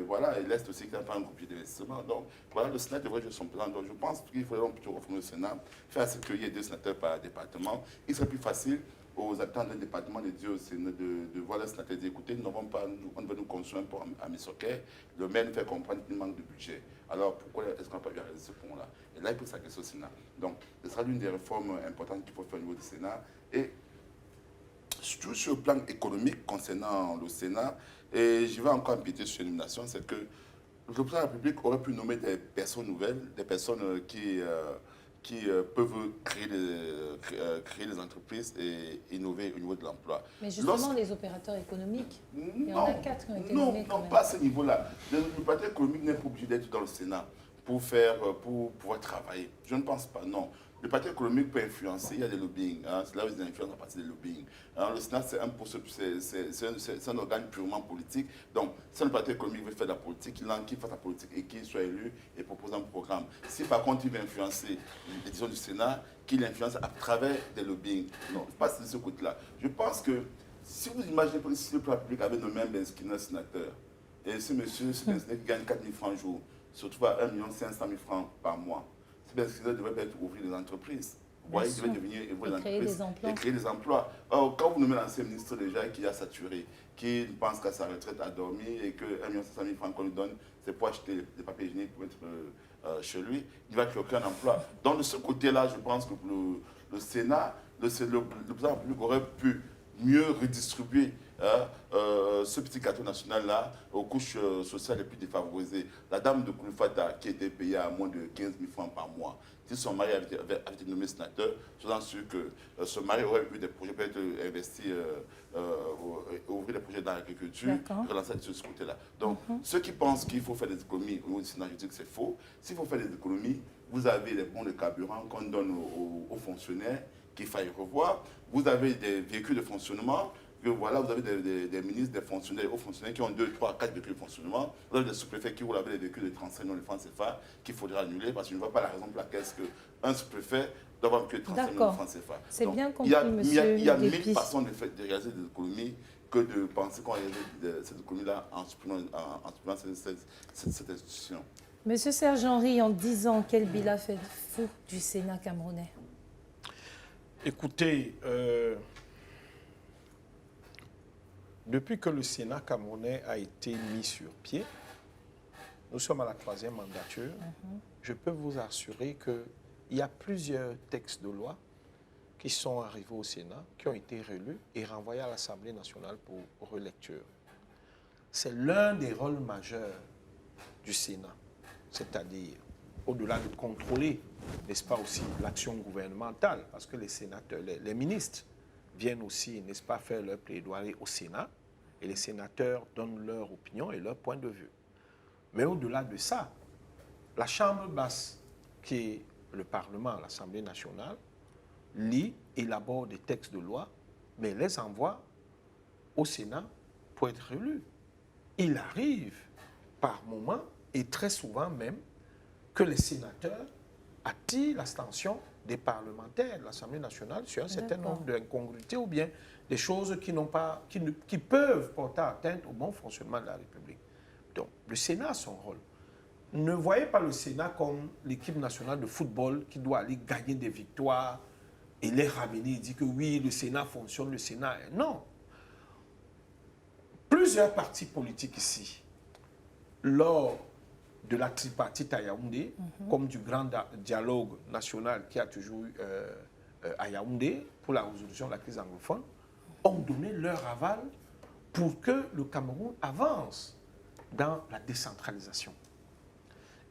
Voilà, et l'Est aussi qui n'a pas un gros budget d'investissement. Donc, voilà, le Sénat devrait jouer son plan. Donc, je pense qu'il faudrait donc plutôt reformer le Sénat, faire ce qu'il y ait 2 sénateurs par département. Il serait plus facile aux habitants d'un département de dire de voir le sénateur dire écoutez, on veut nous construire un pont à Missoké, le maire nous fait comprendre qu'il manque de budget. Alors pourquoi est-ce qu'on n'a pas pu réaliser ce pont-là? Et là, il peut s'agresser au Sénat. Donc, ce sera l'une des réformes importantes qu'il faut faire au niveau du Sénat. Et surtout sur le plan économique concernant le Sénat, et je vais encore empiéter sur l'élimination, c'est que le président de la République aurait pu nommer des personnes nouvelles, des personnes qui peuvent créer des entreprises et innover au niveau de l'emploi. Mais justement, les opérateurs économiques, il y en a 4 qui ont été nommés. Non, pas à ce niveau-là. L'opérateur économique n'est pas obligé d'être dans le Sénat pour pouvoir travailler. Je ne pense pas, non. Le parti économique peut influencer, il y a des lobbying. Hein, c'est là où ils influencent à partir des lobbying. Hein, le Sénat, c'est un organe purement politique. Donc, si le parti économique veut faire de la politique, qu'il fasse la politique et qu'il soit élu et propose un programme. Si par contre, il veut influencer les décisions du Sénat, qu'il influence à travers des lobbying. Non, pas de ce côté-là. Je pense que si vous imaginez si le président public avait nommé un Benskina sénateur, et ce monsieur Benskina qui gagne 4 000 francs au jour, se retrouve à 1 500 000 francs par mois, parce qu'il devrait être ouvrir des entreprises. Vous voyez, il devait devenir ouvrir des entreprises et créer des emplois. Alors, quand vous nommez l'ancien ministre déjà qui a saturé, qui pense qu'à sa retraite a dormi et que 1 500 000 francs qu'on lui donne, c'est pour acheter des papiers hygiéniques pour être chez lui, il va créer aucun emploi. Donc, de ce côté-là, je pense que le Sénat, le président public aurait pu mieux redistribuer ce petit gâteau national-là aux couches sociales les plus défavorisées. La dame de Kouloufata, qui était payée à moins de 15 000 francs par mois, si son mari avait été nommé sénateur, je suis sûr que son mari aurait eu des projets, peut-être investir, ouvrir des projets dans l'agriculture, relancer de ce côté-là. Donc, ceux qui pensent qu'il faut faire des économies au niveau du Sénat, je dis que c'est faux. S'il faut faire des économies, vous avez les bons de carburant qu'on donne aux fonctionnaires qu'il faille revoir. Vous avez des véhicules de fonctionnement. Voilà, vous avez des ministres, des fonctionnaires, hauts fonctionnaires qui ont 2, 3, 4 véhicules de fonctionnement. Vous avez des sous-préfets qui roulent avec des véhicules de 35 millions de francs CFA qu'il faudra annuler parce que je ne vois pas la raison pour laquelle qu'un sous-préfet doit avoir un véhicule de 35 millions de francs CFA. C'est bien compris, monsieur. Il y a 1000 façons de réaliser des économies que de penser qu'on réalise cette économie-là en supprimant cette institution. Monsieur Serge Henry, en 10 ans, quel bilan faites-vous du Sénat camerounais? Écoutez, depuis que le Sénat camerounais a été mis sur pied, nous sommes à la 3e mandature, je peux vous assurer qu'il y a plusieurs textes de loi qui sont arrivés au Sénat, qui ont été relus et renvoyés à l'Assemblée nationale pour relecture. c'est l'un des rôles majeurs du Sénat. C'est-à-dire, au-delà de contrôler, n'est-ce pas, aussi l'action gouvernementale, parce que les sénateurs, les ministres viennent aussi, n'est-ce pas, faire leur plaidoirie au Sénat, et les sénateurs donnent leur opinion et leur point de vue. Mais au-delà de ça, la Chambre basse, qui est le Parlement, l'Assemblée nationale, lit, élabore des textes de loi, mais les envoie au Sénat pour être élus. Il arrive par moment, et très souvent même, que les sénateurs attirent l'attention des parlementaires de l'Assemblée nationale sur un certain nombre d'incongruités ou bien des choses qui peuvent porter atteinte au bon fonctionnement de la République. Donc, le Sénat a son rôle. Ne voyez pas le Sénat comme l'équipe nationale de football qui doit aller gagner des victoires et les ramener et dire que oui, le Sénat fonctionne, le Sénat... Non. Plusieurs partis politiques ici, lors de la tripartite à Yaoundé, comme du grand dialogue national qui a toujours eu à Yaoundé pour la résolution de la crise anglophone, ont donné leur aval pour que le Cameroun avance dans la décentralisation.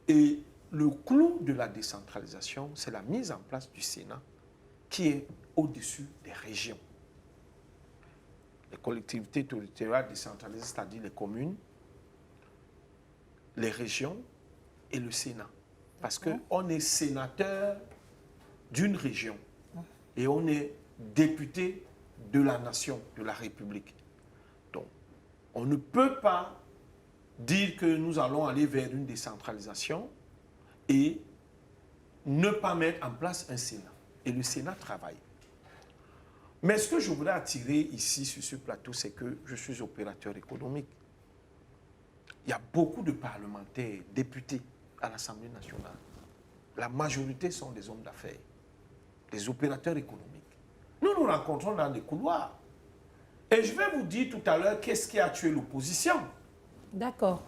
Et le clou de la décentralisation, c'est la mise en place du Sénat qui est au-dessus des régions. Les collectivités territoriales décentralisées, c'est-à-dire les communes, les régions et le Sénat. Parce qu'on est sénateur d'une région et on est député de la nation, de la République. Donc, on ne peut pas dire que nous allons aller vers une décentralisation et ne pas mettre en place un Sénat. Et le Sénat travaille. Mais ce que je voudrais attirer ici sur ce plateau, c'est que je suis opérateur économique. Il y a beaucoup de parlementaires, députés à l'Assemblée nationale. La majorité sont des hommes d'affaires, des opérateurs économiques. Nous nous rencontrons dans les couloirs. Et je vais vous dire tout à l'heure qu'est-ce qui a tué l'opposition. D'accord.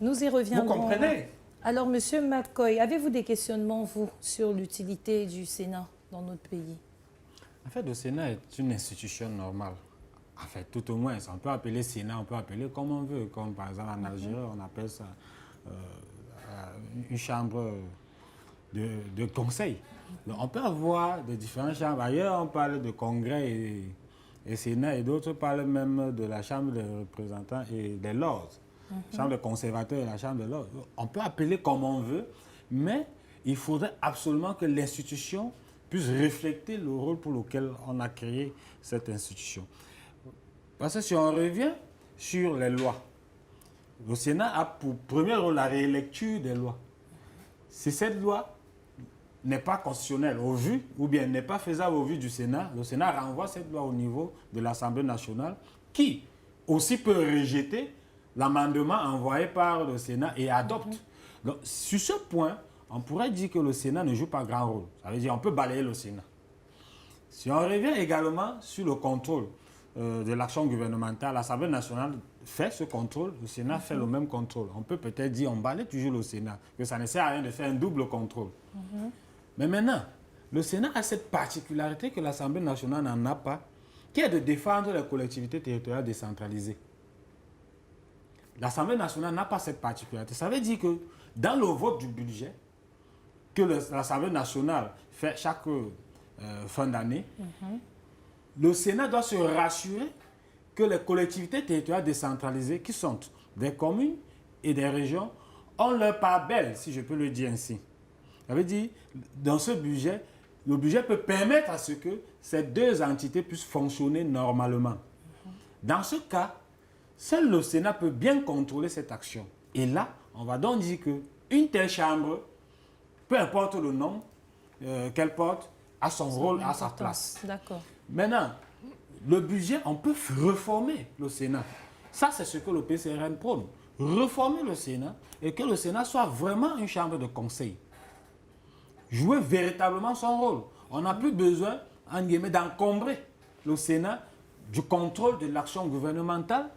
Nous y reviendrons. Vous comprenez? Alors, Monsieur McCoy, avez-vous des questionnements, vous, sur l'utilité du Sénat dans notre pays? En fait, le Sénat est une institution normale. En fait, tout au moins, on peut appeler Sénat, on peut appeler comme on veut. Comme par exemple en Algérie, on appelle ça une chambre de conseil. Donc, on peut avoir de différentes chambres. Ailleurs, on parle de congrès et Sénat, et d'autres parlent même de la chambre des représentants et des lords. Chambre des conservateurs et la chambre des lords. On peut appeler comme on veut, mais il faudrait absolument que l'institution puisse refléter le rôle pour lequel on a créé cette institution. Parce que si on revient sur les lois, le Sénat a pour premier rôle la rélecture des lois. Si cette loi n'est pas constitutionnelle au vu, ou bien n'est pas faisable au vu du Sénat, le Sénat renvoie cette loi au niveau de l'Assemblée nationale, qui aussi peut rejeter l'amendement envoyé par le Sénat et adopte. Donc, sur ce point, on pourrait dire que le Sénat ne joue pas grand rôle. Ça veut dire qu'on peut balayer le Sénat. Si on revient également sur le contrôle de l'action gouvernementale, l'Assemblée nationale fait ce contrôle, le Sénat fait le même contrôle. On peut peut-être dire on balaye toujours le Sénat, que ça ne sert à rien de faire un double contrôle. Mais maintenant, le Sénat a cette particularité que l'Assemblée nationale n'en a pas, qui est de défendre les collectivités territoriales décentralisées. L'Assemblée nationale n'a pas cette particularité. Ça veut dire que dans le vote du budget que l'Assemblée nationale fait chaque fin d'année, le Sénat doit se rassurer que les collectivités territoriales décentralisées, qui sont des communes et des régions, ont leur part belle, si je peux le dire ainsi. Ça veut dire, dans ce budget, le budget peut permettre à ce que ces deux entités puissent fonctionner normalement. Dans ce cas, seul le Sénat peut bien contrôler cette action. Et là, on va donc dire qu'une telle chambre, peu importe le nom qu'elle porte, a son rôle, a sa place. D'accord. Maintenant, le budget, on peut reformer le Sénat. Ça, c'est ce que le PCRN prône. Reformer le Sénat et que le Sénat soit vraiment une chambre de conseil. Jouer véritablement son rôle. On n'a plus besoin, en guillemets, d'encombrer le Sénat du contrôle de l'action gouvernementale.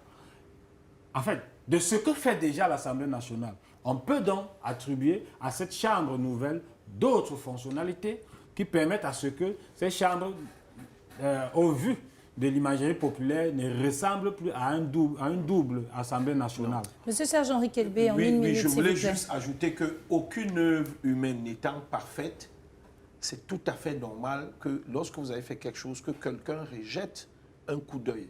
En fait, de ce que fait déjà l'Assemblée nationale. On peut donc attribuer à cette chambre nouvelle d'autres fonctionnalités qui permettent à ce que ces chambres, au vu de l'imagerie populaire ne ressemble plus à une double Assemblée nationale. Monsieur Serge-Henri Kelbé, en une minute, je s'il voulais vous plaît. juste ajouter qu'aucune œuvre humaine n'étant parfaite, c'est tout à fait normal que lorsque vous avez fait quelque chose, que quelqu'un rejette un coup d'œil.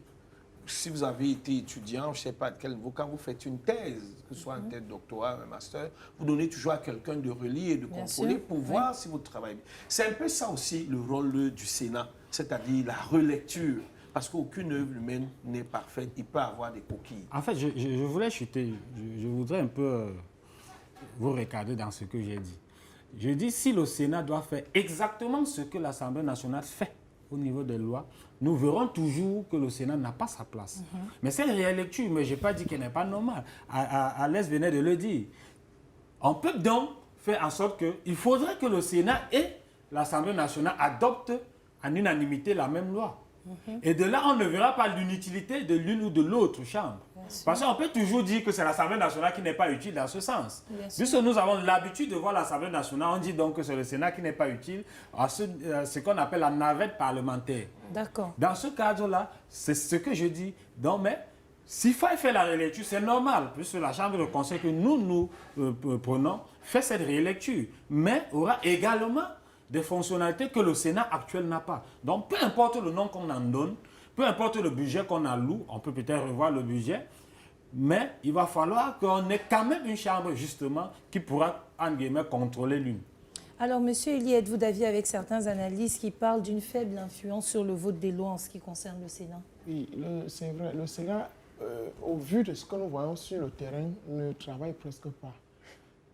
Si vous avez été étudiant, je ne sais pas de quel niveau, quand vous faites une thèse, que ce soit une thèse doctorat, un master, vous donnez toujours à quelqu'un de relire et de contrôler pour voir si votre travail est bien. C'est un peu ça aussi le rôle du Sénat, c'est-à-dire la relecture. Parce qu'aucune œuvre humaine n'est parfaite, il peut avoir des coquilles. En fait, je voulais chuter, je voudrais un peu vous regarder dans ce que j'ai dit. Je dis, si le Sénat doit faire exactement ce que l'Assemblée nationale fait au niveau des lois, nous verrons toujours que le Sénat n'a pas sa place. Mais c'est une rélecture, mais je n'ai pas dit qu'elle n'est pas normale. Alès venait de le dire. On peut donc faire en sorte qu'il faudrait que le Sénat et l'Assemblée nationale adoptent en unanimité la même loi. Et de là, on ne verra pas l'inutilité de l'une ou de l'autre chambre. Parce qu'on peut toujours dire que c'est l'Assemblée nationale qui n'est pas utile dans ce sens. Puisque nous avons l'habitude de voir l'Assemblée nationale, on dit donc que c'est le Sénat qui n'est pas utile à ce qu'on appelle la navette parlementaire. D'accord. Dans ce cadre-là, c'est ce que je dis. Donc, mais s'il faut faire la rélecture, c'est normal, puisque la Chambre de conseil que nous prenons fait cette rélecture, mais aura également des fonctionnalités que le Sénat actuel n'a pas. Donc, peu importe le nom qu'on en donne, peu importe le budget qu'on alloue, on peut peut-être revoir le budget, mais il va falloir qu'on ait quand même une chambre, justement, qui pourra, en guillemets, contrôler l'une. Alors, Monsieur Elie, êtes-vous d'avis avec certains analystes qui parlent d'une faible influence sur le vote des lois en ce qui concerne le Sénat? Oui, c'est vrai. Le Sénat, au vu de ce que nous voyons sur le terrain, ne travaille presque pas.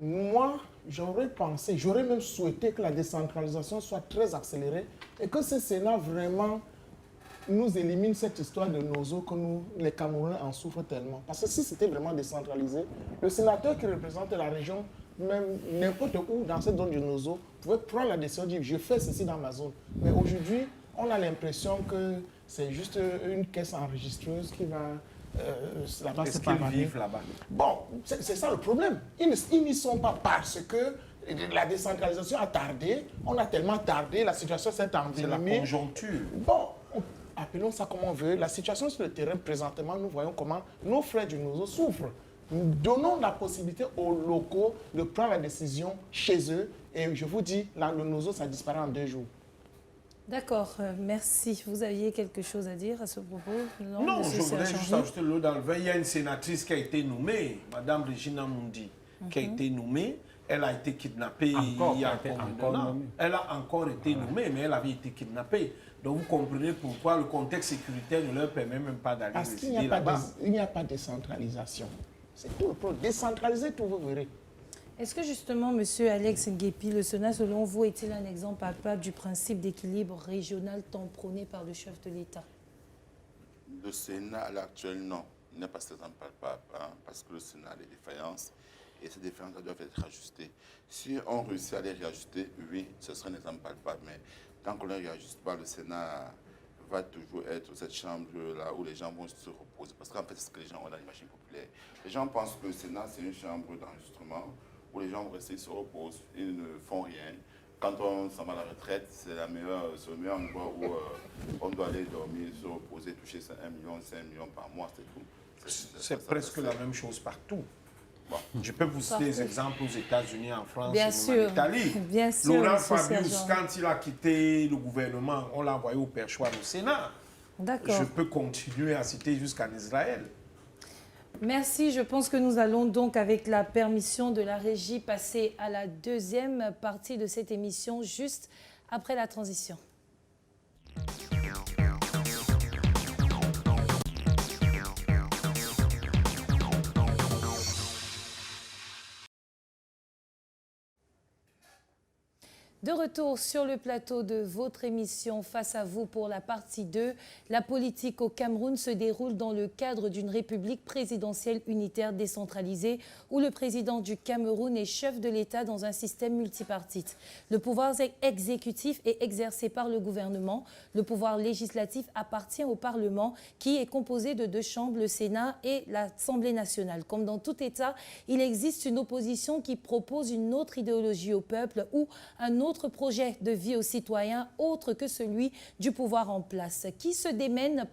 Moi, j'aurais pensé, j'aurais même souhaité que la décentralisation soit très accélérée et que ce Sénat vraiment nous élimine cette histoire de nozo que nous, les Camerounais, en souffrent tellement. Parce que si c'était vraiment décentralisé, le sénateur qui représente la région, même n'importe où dans cette zone du nozo, pouvait prendre la décision de dire je fais ceci dans ma zone. Mais aujourd'hui, on a l'impression que c'est juste une caisse enregistreuse qui va... Est-ce qu'ils vivent là-bas? Bon, c'est ça le problème. Ils n'y sont pas parce que la décentralisation a tardé, on a tellement tardé, la situation s'est envenimée. C'est la conjoncture. Bon, appelons ça comme on veut. La situation sur le terrain, présentement, nous voyons comment nos frères du Nozo souffrent. Nous donnons la possibilité aux locaux de prendre la décision chez eux. Et je vous dis, là, le Nozo, ça disparaît en 2 jours. D'accord, merci. Vous aviez quelque chose à dire à ce propos? Non, je voudrais juste ajouter l'eau dans le vin. Il y a une sénatrice qui a été nommée, Madame Regina Mundi, qui a été nommée. Elle a été kidnappée il y a encore un an. Elle a encore été nommée, mais elle avait été kidnappée. Donc vous comprenez pourquoi le contexte sécuritaire ne leur permet même pas d'aller résider là-bas. Il n'y a pas de décentralisation. C'est tout le problème. Décentraliser tout, vous verrez. Est-ce que justement, M. Alex Nguépi, le Sénat, selon vous, est-il un exemple palpable du principe d'équilibre régional tant prôné par le chef de l'État? Le Sénat, à l'actuel, non. Il n'est pas cet exemple palpable, hein, parce que le Sénat a des défaillances et ces défaillances doivent être ajustées. Si on réussit à les réajuster, oui, ce serait un exemple palpable. Mais tant qu'on ne les réajuste pas, le Sénat va toujours être cette chambre-là où les gens vont se reposer. Parce qu'en fait, c'est ce que les gens ont dans l'imaginaire populaire. Les gens pensent que le Sénat, c'est une chambre d'enregistrement où les gens vont rester, ils se reposent, ils ne font rien. Quand on s'en va à la retraite, c'est le meilleur endroit où on doit aller dormir, se reposer, toucher 1 million, 5 millions par mois, c'est tout. C'est presque la même chose partout. Bon, je peux vous citer des exemples aux États-Unis, en France, en Italie. Bien sûr. Laurent Fabius, quand il a quitté le gouvernement, on l'a envoyé au perchoir au Sénat. D'accord. Je peux continuer à citer jusqu'en Israël. Merci. Je pense que nous allons donc, avec la permission de la régie, passer à la deuxième partie de cette émission, juste après la transition. De retour sur le plateau de votre émission Face à vous pour la partie 2. La politique au Cameroun se déroule dans le cadre d'une république présidentielle unitaire décentralisée où le président du Cameroun est chef de l'État dans un système multipartite. Le pouvoir exécutif est exercé par le gouvernement. Le pouvoir législatif appartient au Parlement qui est composé de 2 chambres, le Sénat et l'Assemblée nationale. Comme dans tout État, il existe une opposition qui propose une autre idéologie au peuple ou un autre autre projet de vie aux citoyens autre que celui du pouvoir en place, qui se démène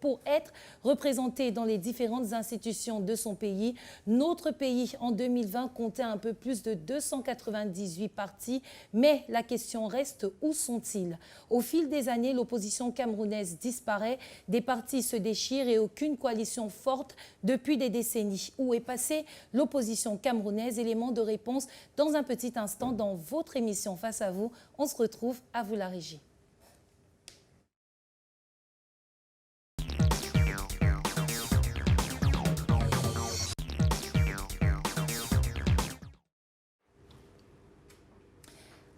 pour être représenté dans les différentes institutions de son pays. Notre pays, en 2020, comptait un peu plus de 298 partis, mais la question reste, où sont-ils? Au fil des années, l'opposition camerounaise disparaît, des partis se déchirent et aucune coalition forte depuis des décennies. Où est passée l'opposition camerounaise? Élément de réponse dans un petit instant dans votre émission Face à vous. On se retrouve, à vous la régie.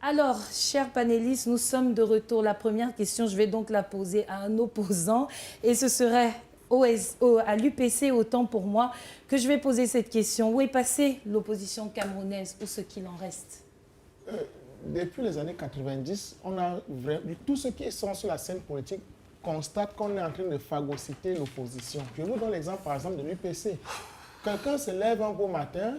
Alors, chers panélistes, nous sommes de retour. La première question, je vais donc la poser à un opposant et ce serait à l'UPC, autant pour moi, que je vais poser cette question. Où est passée l'opposition camerounaise ou ce qu'il en reste? Depuis les années 90, tous ceux qui sont sur la scène politique constatent qu'on est en train de phagocyter l'opposition. Je vous donne l'exemple, par exemple, de l'UPC. Quelqu'un se lève un beau matin,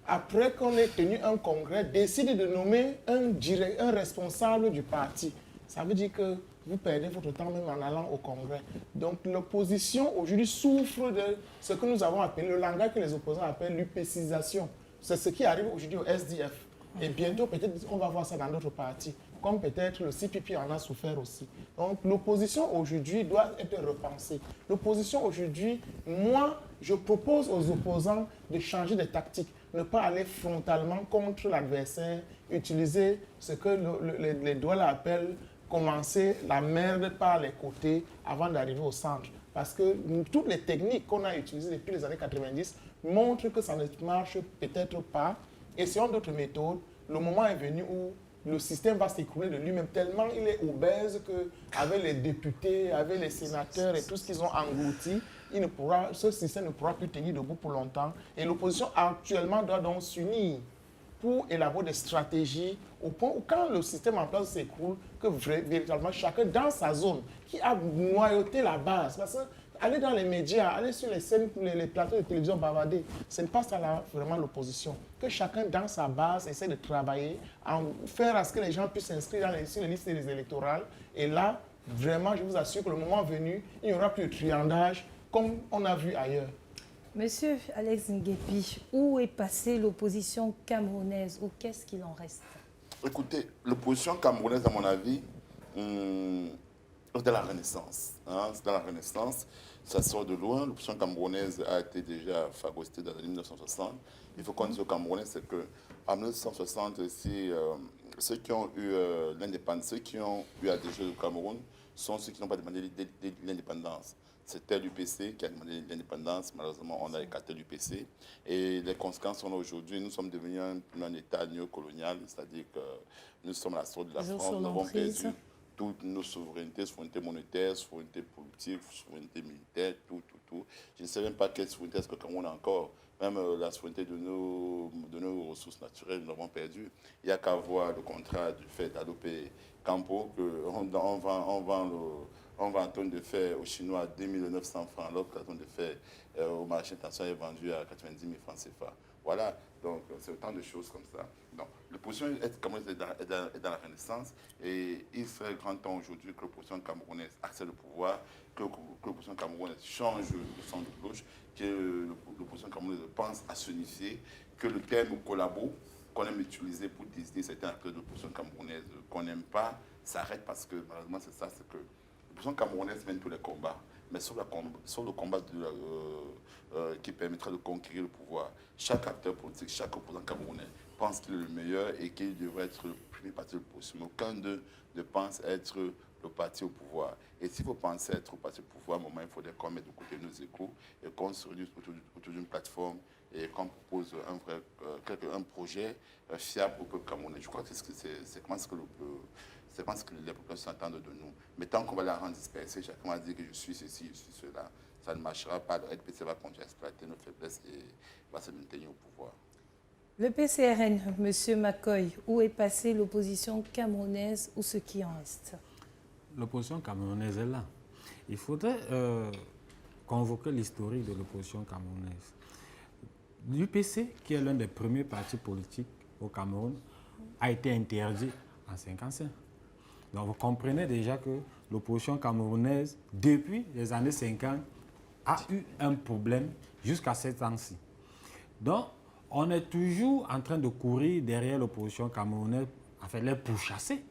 après qu'on ait tenu un congrès, décide de nommer un responsable du parti. Ça veut dire que vous perdez votre temps même en allant au congrès. Donc l'opposition aujourd'hui souffre de ce que nous avons appelé, le langage que les opposants appellent l'UPCisation. C'est ce qui arrive aujourd'hui au SDF. Et bientôt, peut-être, on va voir ça dans d'autres partis, comme peut-être le CPP en a souffert aussi. Donc l'opposition aujourd'hui doit être repensée. L'opposition aujourd'hui, moi, je propose aux opposants de changer de tactique, ne pas aller frontalement contre l'adversaire, utiliser ce que les douala appellent commencer la merde par les côtés avant d'arriver au centre. Parce que toutes les techniques qu'on a utilisées depuis les années 90 montrent que ça ne marche peut-être pas. Essayons d'autres méthodes. Le moment est venu où le système va s'écrouler de lui-même tellement il est obèse qu'avec les députés, avec les sénateurs et tout ce qu'ils ont englouti, ce système ne pourra plus tenir debout pour longtemps. Et l'opposition actuellement doit donc s'unir pour élaborer des stratégies au point où quand le système en place s'écroule, que véritablement chacun dans sa zone qui a noyauté la base. Parce que aller dans les médias, aller sur les scènes, les plateaux de télévision bavarder, ce n'est pas ça là, vraiment l'opposition. Que chacun dans sa base essaie de travailler, faire à ce que les gens puissent s'inscrire sur les listes électorales. Et là, vraiment, je vous assure que le moment venu, il n'y aura plus de triandage comme on a vu ailleurs. Monsieur Alex Nguépi, où est passée l'opposition camerounaise ou qu'est-ce qu'il en reste? Écoutez, l'opposition camerounaise, à mon avis, c'est de la Renaissance. Hein, c'est dans la Renaissance, ça sort de loin. L'opposition camerounaise a été déjà phagocytée dans les années 1960. Il faut qu'on dise aux Camerounais, c'est qu'en 1960, ceux qui ont eu l'indépendance, ceux qui ont eu à déjouer le Cameroun, sont ceux qui n'ont pas demandé l'indépendance. C'était l'UPC qui a demandé l'indépendance. Malheureusement, on a écarté l'UPC. Et les conséquences sont là aujourd'hui. Nous sommes devenus un État néocolonial, c'est-à-dire que nous sommes la sorte de la France. Nous avons perdu toutes nos souverainetés, souveraineté monétaire, souveraineté politique, souveraineté militaire, tout. Je ne sais même pas quelle souveraineté est-ce que Cameroun a encore. Même la souveraineté de nos ressources naturelles, nous l'avons perdu. Il n'y a qu'à voir le contrat du fait d'adopter Campo, on vend un tonne de fer aux Chinois à 2900 francs, alors que la tonne de fer au marché international est vendue à 90 000 francs CFA. Voilà, donc c'est autant de choses comme ça. Donc, l'opposition camerounaise est dans la Renaissance et il serait grand temps aujourd'hui que l'opposition camerounaise accède au pouvoir, que l'opposition camerounaise change de son de cloche, que l'opposition camerounaise pense à s'unifier, que le terme collabo qu'on aime utiliser pour désigner certains acteurs de l'opposition camerounaise qu'on n'aime pas s'arrête parce que malheureusement c'est ça, c'est que l'opposition camerounaise mène tous les combats, mais sur le combat qui permettra de conquérir le pouvoir. Chaque acteur politique, chaque opposant camerounais pense qu'il est le meilleur et qu'il devrait être le premier parti de l'opposition. Aucun d'eux ne pense être le parti au pouvoir. Et s'il faut penser être au parti au pouvoir, à un moment, il faudrait qu'on mette de côté nos échos et qu'on se réunisse autour d'une plateforme et qu'on propose un projet fiable au peuple camerounais. Je crois que c'est comment ce que les populations attendent de nous. Mais tant qu'on va la rendre dispersée, chacun va dire que je suis ceci, je suis cela, ça ne marchera pas. Le RPC va continuer à exploiter nos faiblesses et va se maintenir au pouvoir. Le PCRN, M. McCoy, où est passée l'opposition camerounaise ou ce qui en reste? L'opposition camerounaise est là. Il faudrait convoquer l'historique de l'opposition camerounaise. L'UPC, qui est l'un des premiers partis politiques au Cameroun, a été interdit en 1955. Donc vous comprenez déjà que l'opposition camerounaise, depuis les années 50, a eu un problème jusqu'à ces temps-ci. Donc, on est toujours en train de courir derrière l'opposition camerounaise, enfin les pourchasser,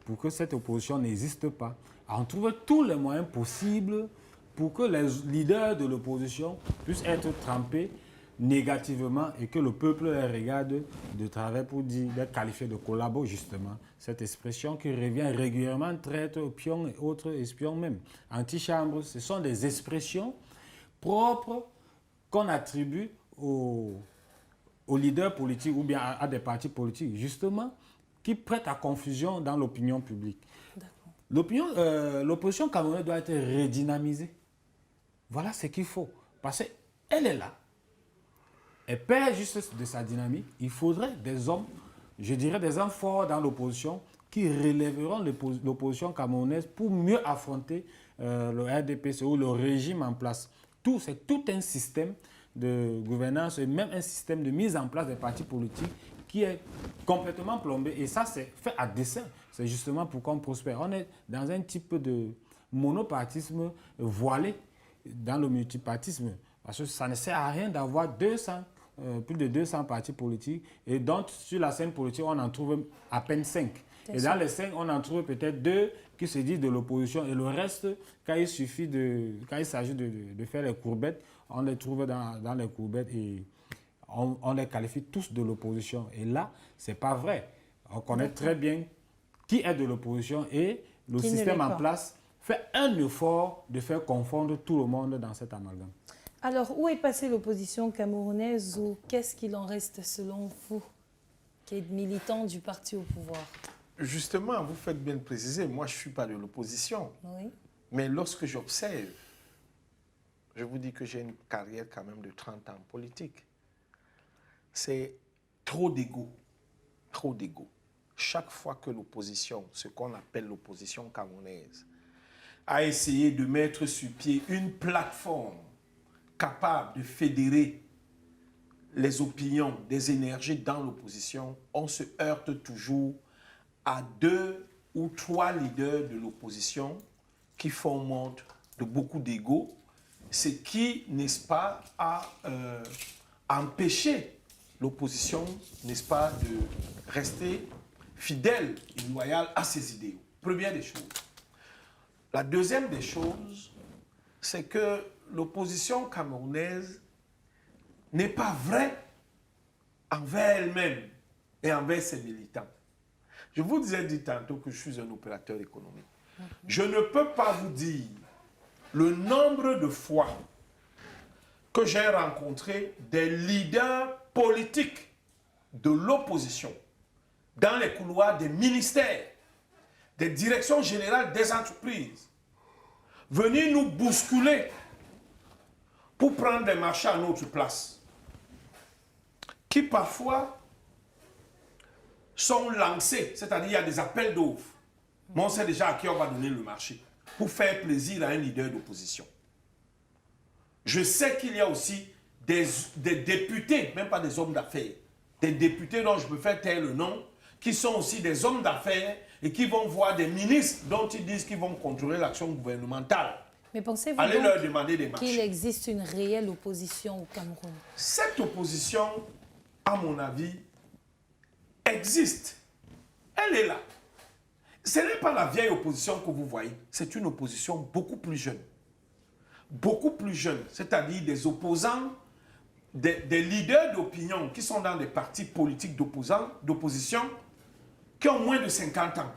pour que cette opposition n'existe pas. On trouve tous les moyens possibles pour que les leaders de l'opposition puissent être trempés négativement et que le peuple les regarde de travers pour dire, d'être qualifiés de collabos, justement. Cette expression qui revient régulièrement, traître, pion et autres espions même. Antichambre, ce sont des expressions propres qu'on attribue aux leaders politiques ou bien à des partis politiques, justement, qui prêtent à confusion dans l'opinion publique. L'opposition camerounaise doit être redynamisée. Voilà ce qu'il faut. Parce qu'elle est là. Elle perd juste de sa dynamique. Il faudrait des hommes, je dirais des hommes forts dans l'opposition, qui relèveront l'opposition camerounaise pour mieux affronter le RDPC ou le régime en place. C'est tout un système de gouvernance et même un système de mise en place des partis politiques qui est complètement plombé. Et ça, c'est fait à dessein. C'est justement pour qu'on prospère. On est dans un type de monopartisme voilé dans le multipartisme. Parce que ça ne sert à rien d'avoir plus de 200 partis politiques. Et donc, sur la scène politique, on en trouve à peine 5. Et dans les 5, on en trouve peut-être 2 qui se disent de l'opposition. Et le reste, quand il s'agit de faire les courbettes, on les trouve dans les courbettes et on les qualifie tous de l'opposition. Et là, ce n'est pas vrai. On connaît très bien qui est de l'opposition et le système en place fait un effort de faire confondre tout le monde dans cet amalgame. Alors, où est passée l'opposition camerounaise ou qu'est-ce qu'il en reste selon vous, qui êtes militant du parti au pouvoir? Justement, vous faites bien de préciser, moi je ne suis pas de l'opposition. Oui. Mais lorsque j'observe, je vous dis que j'ai une carrière quand même de 30 ans en politique. C'est trop d'ego. Trop d'ego. Chaque fois que l'opposition, ce qu'on appelle l'opposition camerounaise, a essayé de mettre sur pied une plateforme capable de fédérer les opinions, des énergies dans l'opposition, on se heurte toujours à 2 ou 3 leaders de l'opposition qui font montre de beaucoup d'ego, ce qui, n'est-ce pas, a empêché l'opposition, n'est-ce pas, de rester fidèle et loyale à ses idéaux. Première des choses. La deuxième des choses, c'est que l'opposition camerounaise n'est pas vraie envers elle-même et envers ses militants. Je vous disais dit tantôt que je suis un opérateur économique. Je ne peux pas vous dire le nombre de fois que j'ai rencontré des leaders politiques de l'opposition dans les couloirs des ministères, des directions générales des entreprises, venir nous bousculer pour prendre des marchés à notre place, qui parfois sont lancés, c'est-à-dire il y a des appels d'offres, mais on sait déjà à qui on va donner le marché, pour faire plaisir à un leader d'opposition. Je sais qu'il y a aussi des députés, même pas des hommes d'affaires, des députés dont je peux faire taire le nom, qui sont aussi des hommes d'affaires et qui vont voir des ministres dont ils disent qu'ils vont contrôler l'action gouvernementale. Mais pensez-vous allez leur demander des marchés. Qu'il existe une réelle opposition au Cameroun? Cette opposition, à mon avis, existe. Elle est là. Ce n'est pas la vieille opposition que vous voyez, c'est une opposition beaucoup plus jeune. Beaucoup plus jeune, c'est-à-dire des opposants, des leaders d'opinion qui sont dans des partis politiques d'opposition, qui ont moins de 50 ans.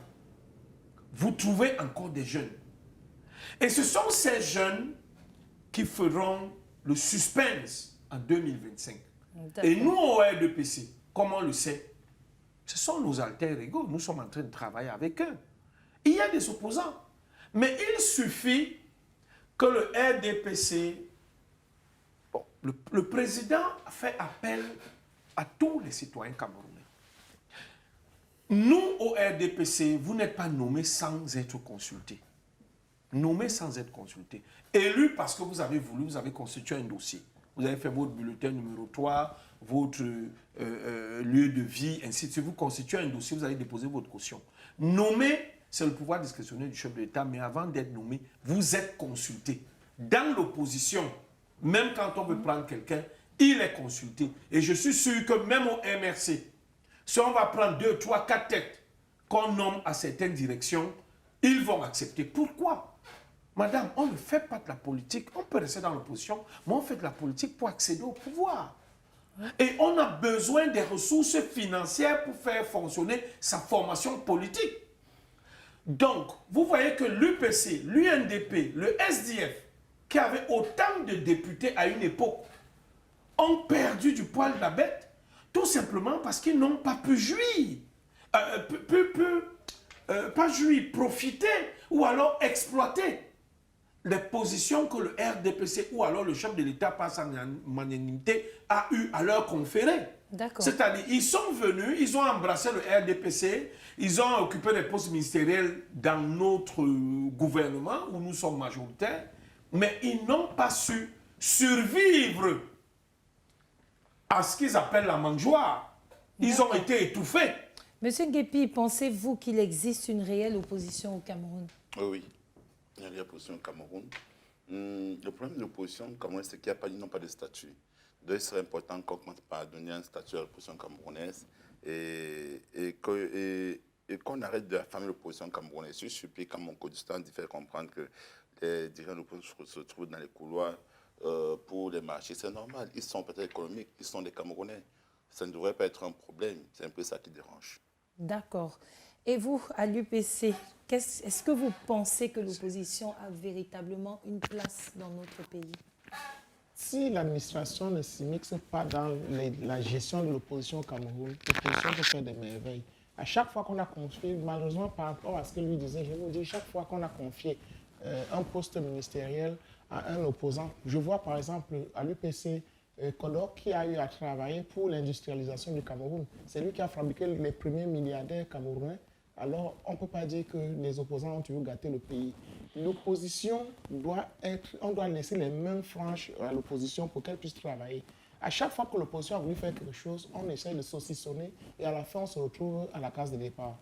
Vous trouvez encore des jeunes. Et ce sont ces jeunes qui feront le suspense en 2025. Et nous, au RDPC, comme on le sait, ce sont nos alter ego. Nous sommes en train de travailler avec eux. Il y a des opposants. Mais il suffit que le RDPC... Bon, le président fait appel à tous les citoyens camerounais. Nous, au RDPC, vous n'êtes pas nommés sans être consultés. Nommés sans être consultés. Élus parce que vous avez voulu, vous avez constitué un dossier. vous avez fait votre bulletin numéro 3, votre lieu de vie, ainsi de suite. Vous constituez un dossier, vous allez déposer votre caution. Nommer, c'est le pouvoir discrétionnaire du chef de l'État, mais avant d'être nommé, vous êtes consulté. Dans l'opposition, même quand on veut prendre quelqu'un, il est consulté. Et je suis sûr que même au MRC, si on va prendre 2, 3, 4 têtes qu'on nomme à certaines directions, ils vont accepter. Pourquoi? Madame, on ne fait pas de la politique. On peut rester dans l'opposition, mais on fait de la politique pour accéder au pouvoir. Et on a besoin des ressources financières pour faire fonctionner sa formation politique. Donc, vous voyez que l'UPC, l'UNDP, le SDF, qui avaient autant de députés à une époque, ont perdu du poil de la bête, tout simplement parce qu'ils n'ont pas pu jouir, profiter ou alors exploiter les positions que le RDPC ou alors le chef de l'État par sa magnanimité a eu à leur conférer. C'est-à-dire, ils sont venus, ils ont embrassé le RDPC, ils ont occupé des postes ministériels dans notre gouvernement où nous sommes majoritaires, mais ils n'ont pas su survivre à ce qu'ils appellent la mangeoire. Ils ont été étouffés. Monsieur Nguépi, pensez-vous qu'il existe une réelle opposition au Cameroun? Oui, il y a une opposition au Cameroun. Le problème de l'opposition au Cameroun, c'est qu'ils n'ont pas de statut. Donc, il serait important qu'on commence par donner un statut à l'opposition camerounaise et qu'on arrête de affamer l'opposition camerounaise. Je suis surpris quand mon Kurdistan dit faire comprendre que les dirigeants de l'opposition se trouvent dans les couloirs pour les marchés. C'est normal, ils sont peut-être économiques, ils sont des Camerounais. Ça ne devrait pas être un problème, c'est un peu ça qui dérange. D'accord. Et vous, à l'UPC, est-ce que vous pensez que l'opposition a véritablement une place dans notre pays? Si l'administration ne s'y mixe pas dans la gestion de l'opposition au Cameroun, l'opposition peut faire des merveilles. À chaque fois qu'on a confié, malheureusement par rapport à ce que lui disait, je vous dis, chaque fois qu'on a confié un poste ministériel à un opposant, je vois par exemple à l'UPC, Kodor qui a eu à travailler pour l'industrialisation du Cameroun. C'est lui qui a fabriqué les premiers milliardaires camerounais. Alors, on ne peut pas dire que les opposants ont toujours gâté le pays. L'opposition on doit laisser les mains franches à l'opposition pour qu'elle puisse travailler. À chaque fois que l'opposition a voulu faire quelque chose, on essaie de saucissonner et à la fin, on se retrouve à la case de départ.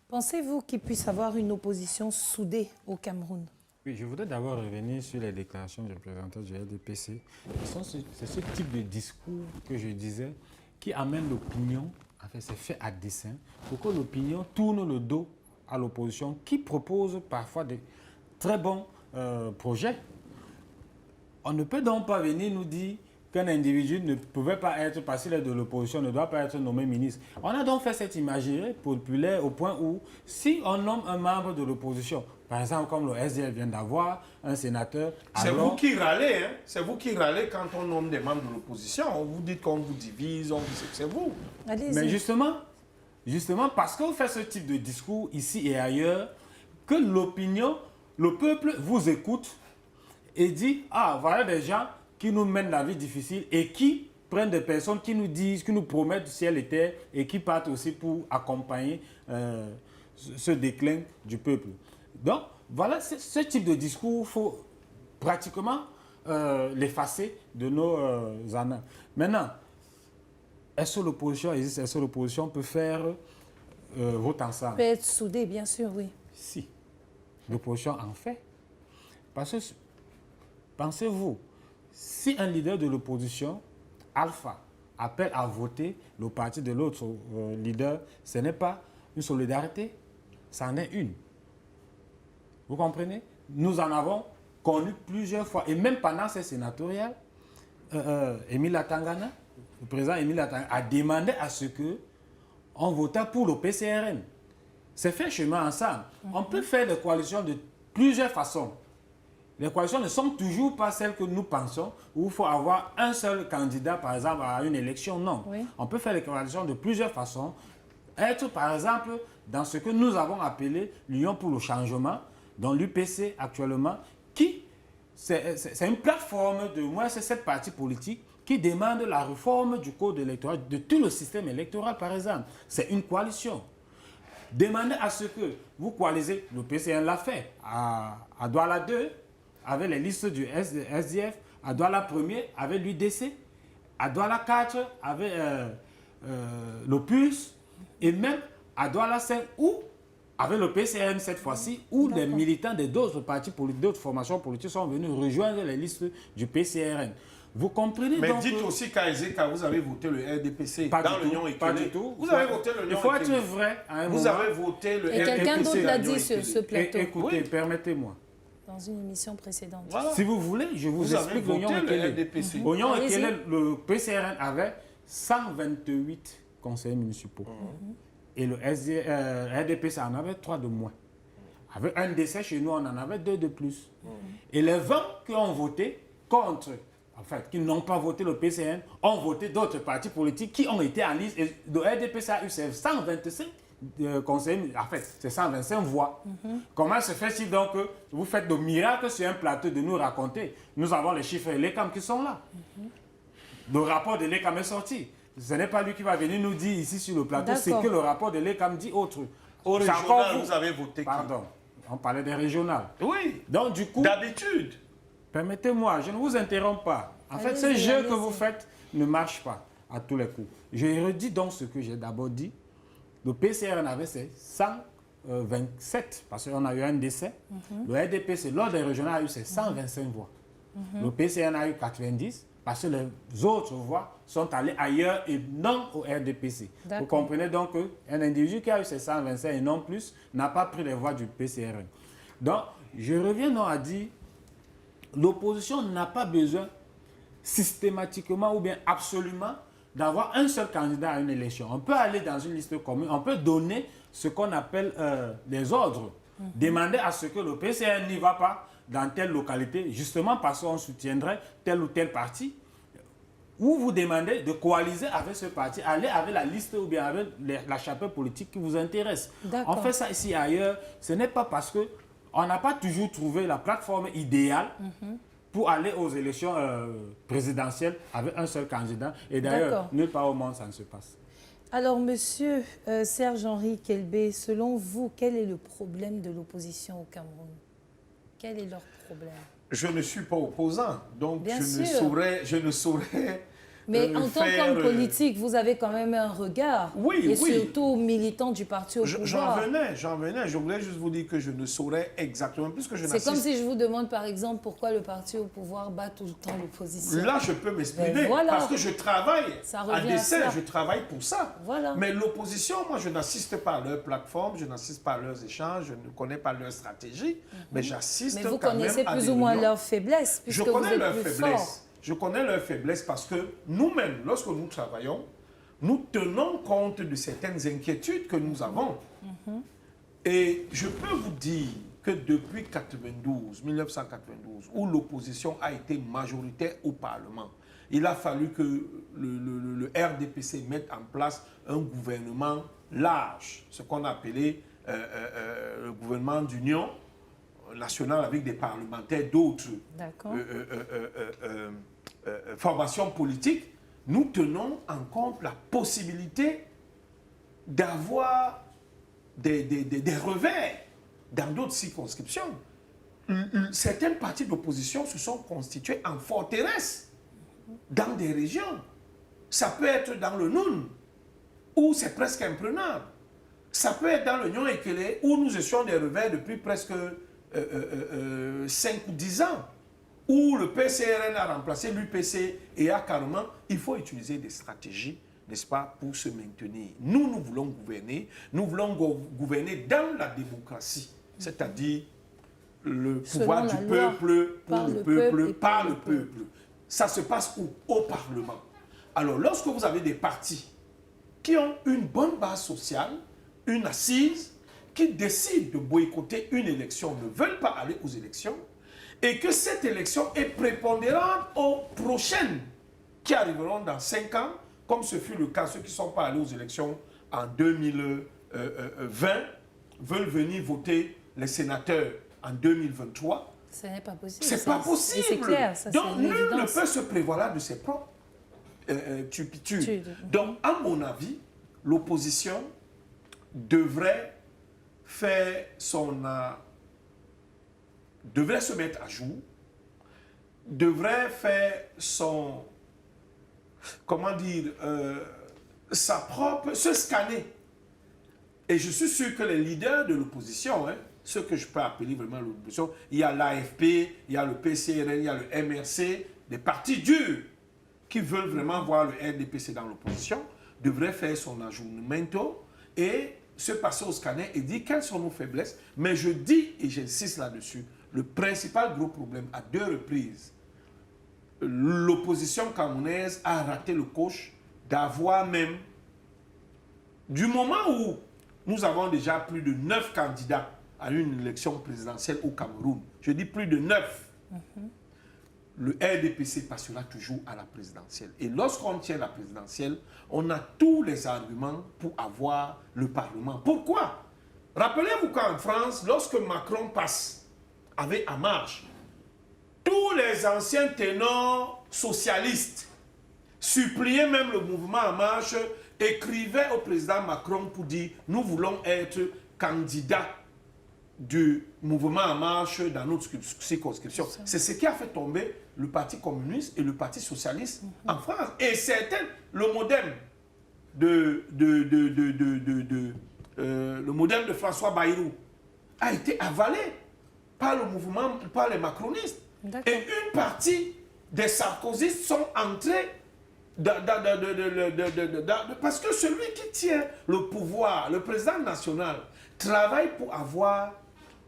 Pensez-vous qu'il puisse y avoir une opposition soudée au Cameroun? Oui, je voudrais d'abord revenir sur les déclarations du représentant du RDPC. C'est ce type de discours que je disais qui amène l'opinion, en fait c'est fait à dessein, pour que l'opinion tourne le dos à l'opposition qui propose parfois des très bons projets. On ne peut donc pas venir nous dire qu'un individu ne pouvait pas être, parce qu'il est de l'opposition, ne doit pas être nommé ministre. On a donc fait cette imagerie populaire au point où, si on nomme un membre de l'opposition, par exemple, comme le SDF vient d'avoir un sénateur... C'est vous qui râlez, hein? C'est vous qui râlez quand on nomme des membres de l'opposition. On vous dit qu'on vous divise, c'est vous. Mais justement, parce qu'on fait ce type de discours ici et ailleurs, que l'opinion, le peuple vous écoute et dit, ah, voilà des gens qui nous mènent la vie difficile et qui prennent des personnes qui nous disent, qui nous promettent du ciel et terre et qui partent aussi pour accompagner ce déclin du peuple. Donc, voilà, ce type de discours, il faut pratiquement l'effacer de nos annales. Maintenant, est-ce que l'opposition existe? Est-ce que l'opposition peut faire vote ensemble? Peut être soudée, bien sûr, oui. Si. L'opposition en fait. Parce que, pensez-vous, si un leader de l'opposition, Alpha, appelle à voter le parti de l'autre leader, ce n'est pas une solidarité, c'en est une. Vous comprenez? Nous en avons connu plusieurs fois. Et même pendant ces sénatoriales, Émile Atangana, le président Émile Atangana, a demandé à ce qu'on votait pour le PCRN. C'est fait chemin ensemble. On peut faire des coalitions de plusieurs façons. Les coalitions ne sont toujours pas celles que nous pensons, où il faut avoir un seul candidat, par exemple, à une élection. Non. Oui. On peut faire des coalitions de plusieurs façons. Être, par exemple, dans ce que nous avons appelé l'Union pour le changement, dans l'UPC actuellement, qui, c'est une plateforme de moi, c'est cette partie politique qui demande la réforme du code électoral, de tout le système électoral, par exemple. C'est une coalition. Demandez à ce que vous coalisez, le PCN l'a fait, à Douala 2, avec les listes du SDF, à Douala 1er avec l'UDC, à Douala 4 avec l'Opus, et même à Douala 5 où, avec le PCRN cette fois-ci, où des militants d'autres partis politiques, d'autres formations politiques sont venus rejoindre les listes du PCRN. Vous comprenez Mais donc dites aussi qu'à Ezeka, vous avez voté le RDPC dans l'Union Équelée. Pas du tout. Vous avez voté l'Union Équelée. Il faut être vrai à un moment. Vous avez voté le RDPC. Et quelqu'un d'autre l'a dit sur ce plateau. Écoutez, permettez-moi. Dans une émission précédente. Voilà. Si vous voulez, je vous explique l'Union Équelée. L'Union Équelée, le PCRN avait 128 conseillers municipaux. Et le RDPC en avait 3 de moins. Avec un décès chez nous, on en avait 2 de plus. Et les 20 qui ont voté contre, en fait, qui n'ont pas voté le PCN, ont voté d'autres partis politiques qui ont été en liste. Et le RDPC a eu ses 125 conseillers, en fait, c'est 125 voix. Comment se fait-il donc que vous faites de miracles sur un plateau de nous raconter? Nous avons les chiffres de l'ECAM qui sont là. Le rapport de l'ECAM est sorti. Ce n'est pas lui qui va venir nous dire ici sur le plateau, c'est que le rapport de l'ECAM dit autre. Au régional, vous avez voté qui? Pardon, on parlait des régionales. Oui. Donc du coup, d'habitude. Permettez-moi, je ne vous interromps pas. En fait, ce jeu que vous faites ne marche pas à tous les coups. Je redis donc ce que j'ai d'abord dit. Le PCRN avait ses 127, parce qu'on a eu un décès. Le RDPC, lors des régionales, a eu ses 125 voix. Le PCRN a eu 90, parce que les autres voix sont allées ailleurs et non au RDPC. Vous comprenez donc qu'un individu qui a eu ses 125 et non plus n'a pas pris les voix du PCRN. Donc, je reviens donc à dire, l'opposition n'a pas besoin systématiquement ou bien absolument d'avoir un seul candidat à une élection. On peut aller dans une liste commune, on peut donner ce qu'on appelle des ordres. Demander à ce que le PCN n'y va pas dans telle localité, justement parce qu'on soutiendrait tel ou tel parti, ou vous demandez de coaliser avec ce parti, aller avec la liste ou bien avec la chapelle politique qui vous intéresse. On fait ça ici et ailleurs. Ce n'est pas parce qu'on n'a pas toujours trouvé la plateforme idéale pour aller aux élections présidentielles avec un seul candidat. Et d'ailleurs, nulle part au monde, ça ne se passe. Alors, monsieur Serge-Henri Kelbé, selon vous, quel est le problème de l'opposition au Cameroun? Quel est leur problème? Je ne suis pas opposant, donc je ne saurais mais en tant qu'homme politique, vous avez quand même un regard. Et surtout militant du parti au pouvoir. J'en venais. Je voulais juste vous dire que je ne saurais exactement, puisque je n'assiste... C'est comme si je vous demande, par exemple, pourquoi le parti au pouvoir bat tout le temps l'opposition. Là, je peux m'exprimer, parce que je travaille à dessein, je travaille pour ça. Mais l'opposition, moi, je n'assiste pas à leur plateforme, je n'assiste pas à leurs échanges, je ne connais pas leur stratégie, mais j'assiste quand même à des réunions. Mais vous connaissez plus ou moins leurs faiblesses, puisque vous êtes plus fort. Je connais leurs faiblesses parce que nous-mêmes, lorsque nous travaillons, nous tenons compte de certaines inquiétudes que nous avons. Et je peux vous dire que depuis 1992, où l'opposition a été majoritaire au Parlement, il a fallu que le RDPC mette en place un gouvernement large, ce qu'on a appelé le gouvernement d'union nationale avec des parlementaires d'autres formations politiques. Nous tenons en compte la possibilité d'avoir des revers dans d'autres circonscriptions. Certaines parties d'opposition se sont constituées en forteresses dans des régions. Ça peut être dans le Noun, où c'est presque imprenable. Ça peut être dans l'Union Équelée, où nous étions des revers depuis presque 5 ou 10 ans, où le PCRN a remplacé l'UPC et a carrément, il faut utiliser des stratégies, n'est-ce pas, pour se maintenir. Nous voulons gouverner dans la démocratie, c'est-à-dire le pouvoir du peuple, pour le peuple, par le peuple. Ça se passe au Parlement. Alors, lorsque vous avez des partis qui ont une bonne base sociale, une assise, qui décident de boycotter une élection, ne veulent pas aller aux élections, et que cette élection est prépondérante aux prochaines qui arriveront dans 5 ans, comme ce fut le cas, ceux qui ne sont pas allés aux élections en 2020, veulent venir voter les sénateurs en 2023. Ce n'est pas possible. C'est pas possible. C'est clair, ça, donc, nul ne peut se prévaloir de ses propres turpitudes. Donc, à mon avis, l'opposition devrait devrait se mettre à jour devrait faire son, comment dire, se scanner. Et je suis sûr que les leaders de l'opposition, ceux que je peux appeler vraiment l'opposition, il y a l'AFP, il y a le PCRN, il y a le MRC, des partis durs qui veulent vraiment voir le RDPC dans l'opposition, devraient faire son aggiornamento et se passer au scanner et dire quelles sont nos faiblesses. Mais je dis, et j'insiste là-dessus, le principal gros problème, à 2 reprises, l'opposition camerounaise a raté le coche d'avoir même, du moment où nous avons déjà plus de 9 candidats à une élection présidentielle au Cameroun, je dis plus de 9, le RDPC passera toujours à la présidentielle. Et lorsqu'on tient la présidentielle, on a tous les arguments pour avoir le Parlement. Pourquoi? Rappelez-vous qu'en France, lorsque Macron passe avec En Marche, tous les anciens ténors socialistes suppliaient même le mouvement En Marche, écrivaient au président Macron pour dire « Nous voulons être candidats du mouvement En Marche dans notre circonscription ». C'est ce qui a fait tomber le Parti communiste et le Parti socialiste en France. Et c'était le modèle le modèle de François Bayrou a été avalé par le mouvement, par les macronistes. Et une partie des sarkozystes sont entrés parce que celui qui tient le pouvoir, le président national, travaille pour avoir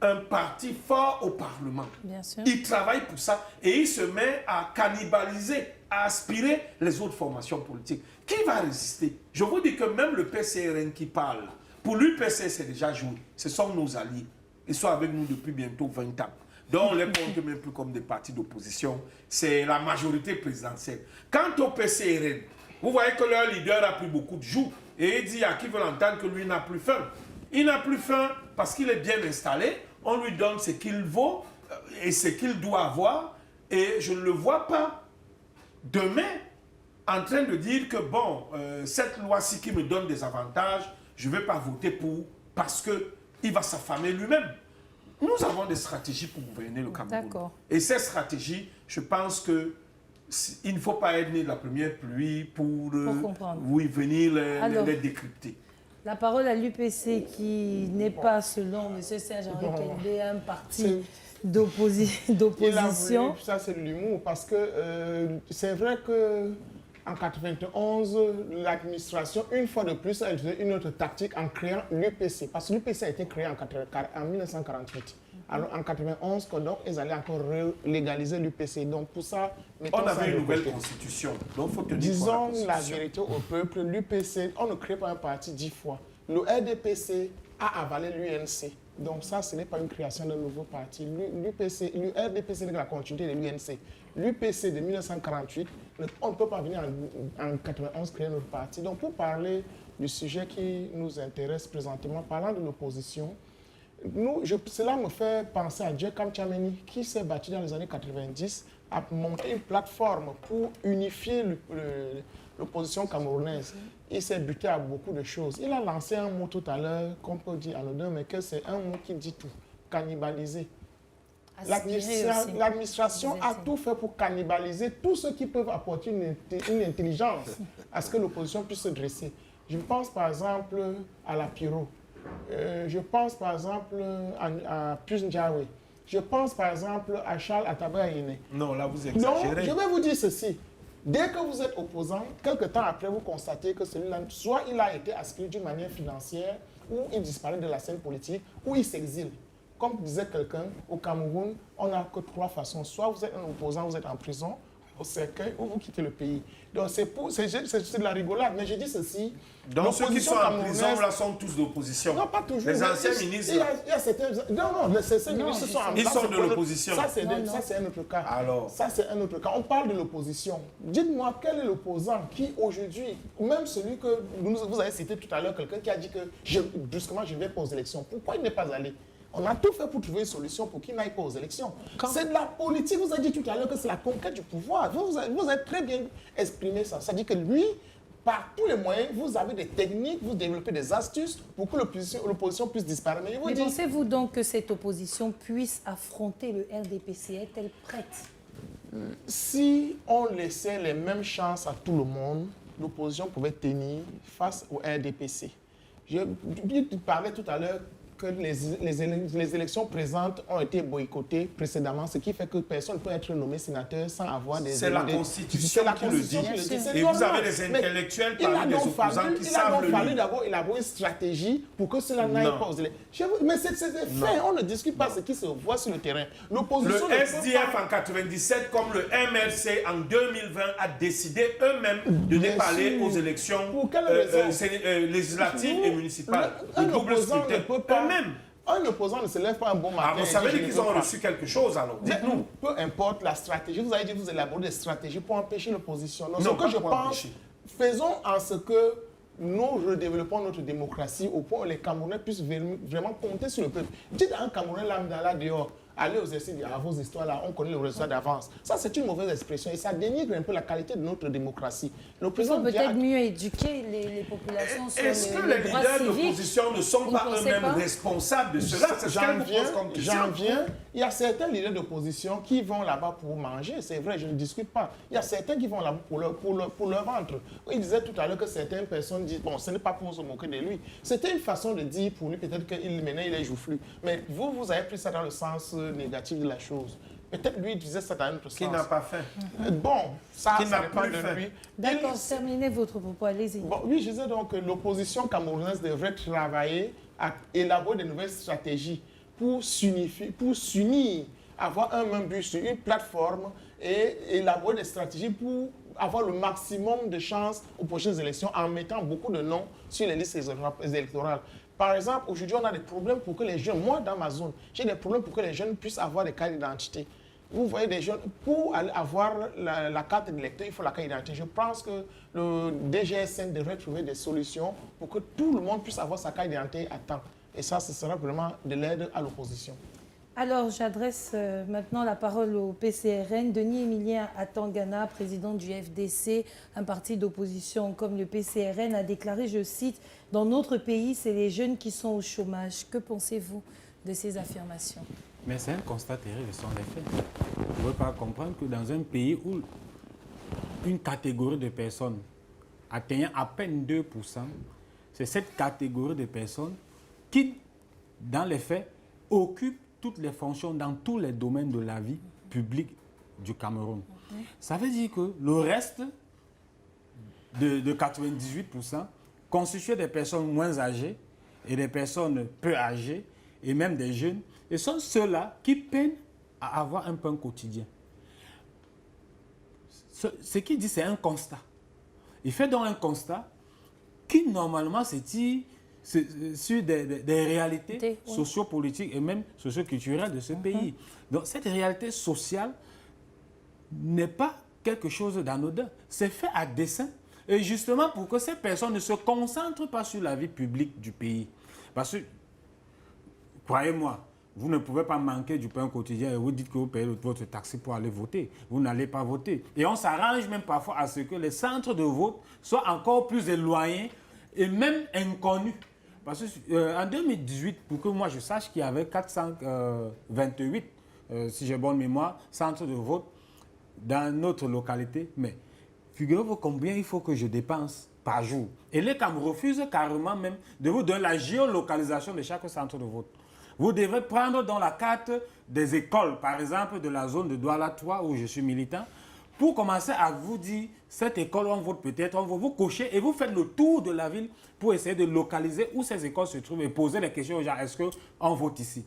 un parti fort au Parlement. Bien sûr. Il travaille pour ça et il se met à cannibaliser, à aspirer les autres formations politiques. Qui va résister? Je vous dis que même le PCRN qui parle, pour l'UPC, c'est déjà joué. Ce sont nos alliés. Ils sont avec nous depuis bientôt 20 ans. Donc on les compte même plus comme des partis d'opposition. C'est la majorité présidentielle. Quant au PCRN, vous voyez que leur leader a pris beaucoup de joues. Et il dit à qui veut l'entendre que lui n'a plus faim. Il n'a plus faim parce qu'il est bien installé. On lui donne ce qu'il vaut et ce qu'il doit avoir. Et je ne le vois pas demain en train de dire que bon, cette loi-ci qui me donne des avantages, je ne vais pas voter pour parce qu'il va s'affamer lui-même. Nous avons des stratégies pour gouverner le Cameroun. Et ces stratégies, je pense qu'il ne faut pas être né de la première pluie pour venir les décrypter. La parole à l'UPC qui n'est pas, selon M. Serge-Henri Kende, un parti d'opposition. Ça, c'est de l'humour parce que c'est vrai que en 1991, l'administration, une fois de plus, a utilisé une autre tactique en créant l'UPC. Parce que l'UPC a été créé en 1948. Alors en 1991, ils allaient encore légaliser l'UPC. Donc pour ça, on avait une nouvelle constitution. Donc faut te dire disons la vérité au peuple, l'UPC, on ne crée pas un parti 10 fois. Le RDPC a avalé l'UNC. Donc ça, ce n'est pas une création d'un nouveau parti. Le RDPC n'est que la continuité de l'UNC. L'UPC de 1948, on ne peut pas venir en 91 créer notre parti. Donc pour parler du sujet qui nous intéresse présentement, parlant de l'opposition, cela me fait penser à Djekam Tchameni qui s'est battu dans les années 90 à monter une plateforme pour unifier l'opposition camerounaise. Il s'est buté à beaucoup de choses. Il a lancé un mot tout à l'heure qu'on peut dire anodin, mais que c'est un mot qui dit tout, cannibaliser. L'administration a tout fait pour cannibaliser tous ceux qui peuvent apporter une intelligence à ce que l'opposition puisse se dresser. Je pense par exemple à la Piro. Je pense par exemple à Pius Ndjawe. Je pense par exemple à Charles Atabaïne. Non, là vous exagérez. Non, je vais vous dire ceci. Dès que vous êtes opposant, quelque temps après, vous constatez que celui-là, soit il a été aspiré d'une manière financière, ou il disparaît de la scène politique, ou il s'exile. Comme disait quelqu'un, au Cameroun, on n'a que 3 façons. Soit vous êtes un opposant, vous êtes en prison, au cercueil, ou vous quittez le pays. Donc c'est de la rigolade. Mais je dis ceci. Donc ceux qui sont en prison là sont tous d'opposition. Non, pas toujours. Les anciens ministres. Il y a certains. Non, les anciens ministres sont en Ils sont de l'opposition. Ça, c'est un autre cas. Alors. Ça, c'est un autre cas. On parle de l'opposition. Dites-moi, quel est l'opposant qui aujourd'hui, ou même celui que vous avez cité tout à l'heure, quelqu'un qui a dit que brusquement je vais pas aux élections. Pourquoi il n'est pas allé? On a tout fait pour trouver une solution pour qu'il n'aille pas aux élections. C'est de la politique. Vous avez dit tout à l'heure que c'est la conquête du pouvoir. Vous avez très bien exprimé ça. Ça dit que lui, par tous les moyens, vous avez des techniques, vous développez des astuces pour que l'opposition puisse disparaître. Mais pensez-vous donc que cette opposition puisse affronter le RDPC? Est-elle prête? Si on laissait les mêmes chances à tout le monde, l'opposition pouvait tenir face au RDPC. Je parlais tout à l'heure que les élections présentes ont été boycottées précédemment, ce qui fait que personne ne peut être nommé sénateur sans avoir des... C'est la Constitution qui le dit. Et vous avez des intellectuels parmi des opposants qui savent le lire. Il a donc fallu d'abord élaborer une stratégie pour que cela n'aille pas aux élections. Mais c'est fait, on ne discute pas ce qui se voit sur le terrain. Le SDF en 97 comme le MRC en 2020 a décidé eux-mêmes de ne pas aller aux élections législatives et municipales. Le double scrutin. Un opposant ne se lève pas un bon matin. Ah, vous savez qu'ils ont reçu quelque chose alors. Dites-nous. Peu importe la stratégie. Vous avez dit que vous élaborez des stratégies pour empêcher l'opposition. Non, ce que je pour pense, empêcher. faisons en ce que nous redéveloppons notre démocratie au point où les Camerounais puissent vraiment compter sur le peuple. Dites à un Camerounais lambda là dehors, allez aux essais, à vos histoires là, on connaît le résultat d'avance. Ça, c'est une mauvaise expression et ça dénigre un peu la qualité de notre démocratie. Il faut peut-être mieux éduquer les populations sur Est-ce que les leaders d'opposition ne sont pas eux-mêmes responsables de cela? J'en viens. Il y a certains leaders d'opposition qui vont là-bas pour manger, c'est vrai, je ne discute pas. Il y a certains qui vont là-bas pour leur ventre. Il disait tout à l'heure que certaines personnes disent, bon, ce n'est pas pour se moquer de lui. C'était une façon de dire pour lui, peut-être qu'il menait, il est joufflu. Mais vous avez pris ça dans le sens négatif de la chose. Peut-être lui, il disait ça dans un autre sens. Qui n'a pas fait. Bon, ça n'a dépend plus de fait. lui. D'accord, terminez votre propos, allez-y. Bon, oui, je disais donc que l'opposition camerounaise devrait travailler à élaborer de nouvelles stratégies pour s'unir, avoir un même but sur une plateforme et élaborer des stratégies pour avoir le maximum de chances aux prochaines élections en mettant beaucoup de noms sur les listes électorales. Par exemple, aujourd'hui, on a des problèmes pour que les jeunes, moi dans ma zone, j'ai des problèmes pour que les jeunes puissent avoir des cartes d'identité. Vous voyez des jeunes, pour avoir la carte d'électeur, il faut la carte d'identité. Je pense que le DGSN devrait trouver des solutions pour que tout le monde puisse avoir sa carte d'identité à temps. Et ça, ce sera vraiment de l'aide à l'opposition. Alors, j'adresse maintenant la parole au PCRN. Denis-Émilien Atangana, président du FDC, un parti d'opposition comme le PCRN, a déclaré, je cite, « Dans notre pays, c'est les jeunes qui sont au chômage ». Que pensez-vous de ces affirmations? Mais c'est un constat terrible, ce sont les faits. Vous ne pouvez pas comprendre que dans un pays où une catégorie de personnes atteignant à peine 2%, c'est cette catégorie de personnes qui, dans les faits, occupe toutes les fonctions dans tous les domaines de la vie publique du Cameroun. Ça veut dire que le reste de 98% constitue des personnes moins âgées et des personnes peu âgées et même des jeunes, et sont ceux-là qui peinent à avoir un pain quotidien. Ce qu'il dit, c'est un constat. Il fait donc un constat qui, normalement, se tire sur des réalités sociopolitiques et même socioculturelles de ce pays. Donc, cette réalité sociale n'est pas quelque chose d'anodin. C'est fait à dessein. Et justement, pour que ces personnes ne se concentrent pas sur la vie publique du pays. Parce que, croyez-moi, vous ne pouvez pas manquer du pain quotidien et vous dites que vous payez votre taxi pour aller voter. Vous n'allez pas voter. Et on s'arrange même parfois à ce que les centres de vote soient encore plus éloignés et même inconnus. Parce qu'en 2018, pour que moi je sache qu'il y avait 428, si j'ai bonne mémoire, centres de vote dans notre localité. Mais figurez-vous combien il faut que je dépense par jour. Et les CAM refusent carrément même de vous donner la géolocalisation de chaque centre de vote. Vous devrez prendre dans la carte des écoles, par exemple de la zone de Douala 3 où je suis militant, pour commencer à vous dire, cette école on vote peut-être, on va vous cocher et vous faites le tour de la ville pour essayer de localiser où ces écoles se trouvent et poser les questions aux gens, est-ce qu'on vote ici?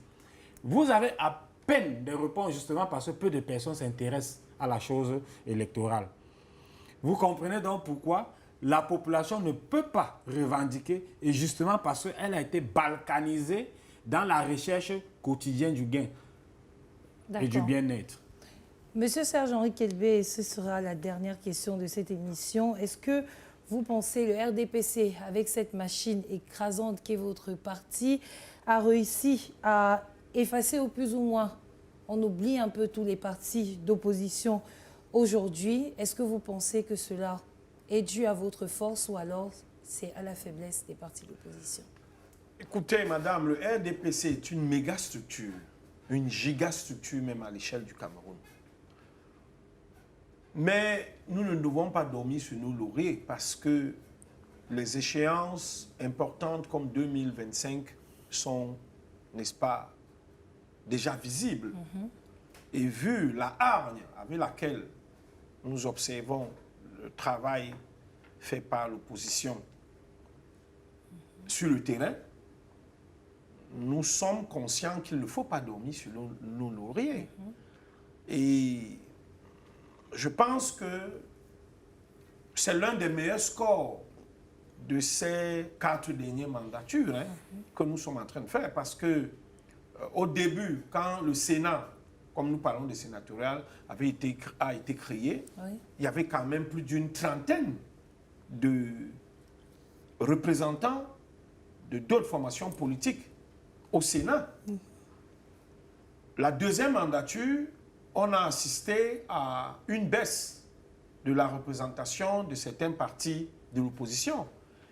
Vous avez à peine des réponses justement parce que peu de personnes s'intéressent à la chose électorale. Vous comprenez donc pourquoi la population ne peut pas revendiquer et justement parce qu'elle a été balkanisée dans la recherche quotidienne du gain et du bien-être. Monsieur Serge-Henri Kelbé, ce sera la dernière question de cette émission. Est-ce que vous pensez le RDPC, avec cette machine écrasante qu'est votre parti, a réussi à effacer au plus ou moins, on oublie un peu tous les partis d'opposition aujourd'hui. Est-ce que vous pensez que cela est dû à votre force ou alors c'est à la faiblesse des partis d'opposition? Écoutez, madame, le RDPC est une méga structure, une giga structure même à l'échelle du Cameroun. Mais nous ne devons pas dormir sur nos lauriers parce que les échéances importantes comme 2025 sont, n'est-ce pas, déjà visibles. Et vu la hargne avec laquelle nous observons le travail fait par l'opposition sur le terrain, nous sommes conscients qu'il ne faut pas dormir sur nos lauriers. Et je pense que c'est l'un des meilleurs scores de ces 4 dernières mandatures que nous sommes en train de faire. Parce que au début, quand le Sénat, comme nous parlons des sénatoriales, a été créé, il y avait quand même plus d'une trentaine de représentants de d'autres formations politiques au Sénat. La deuxième mandature, on a assisté à une baisse de la représentation de certains partis de l'opposition.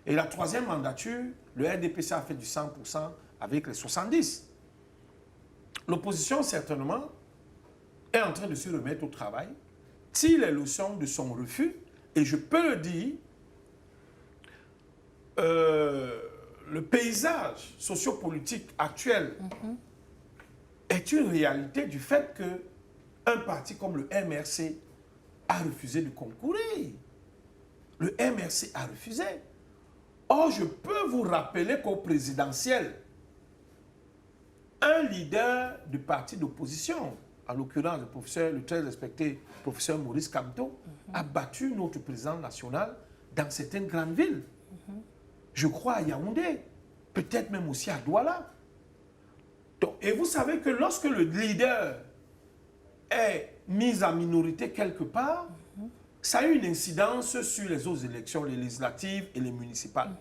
Et la troisième mandature, le RDPC a fait du 100% avec les 70%. L'opposition, certainement, est en train de se remettre au travail, tire les leçons de son refus, et je peux le dire, le paysage sociopolitique actuel est une réalité du fait qu'un parti comme le MRC a refusé de concourir. Le MRC a refusé. Or, je peux vous rappeler qu'au présidentiel, un leader du parti d'opposition, en l'occurrence le très respecté professeur Maurice Kamto, a battu notre président national dans certaines grandes villes. Je crois à Yaoundé, peut-être même aussi à Douala. Donc, et vous savez que lorsque le leader est mis en minorité quelque part, ça a une incidence sur les autres élections, les législatives et les municipales.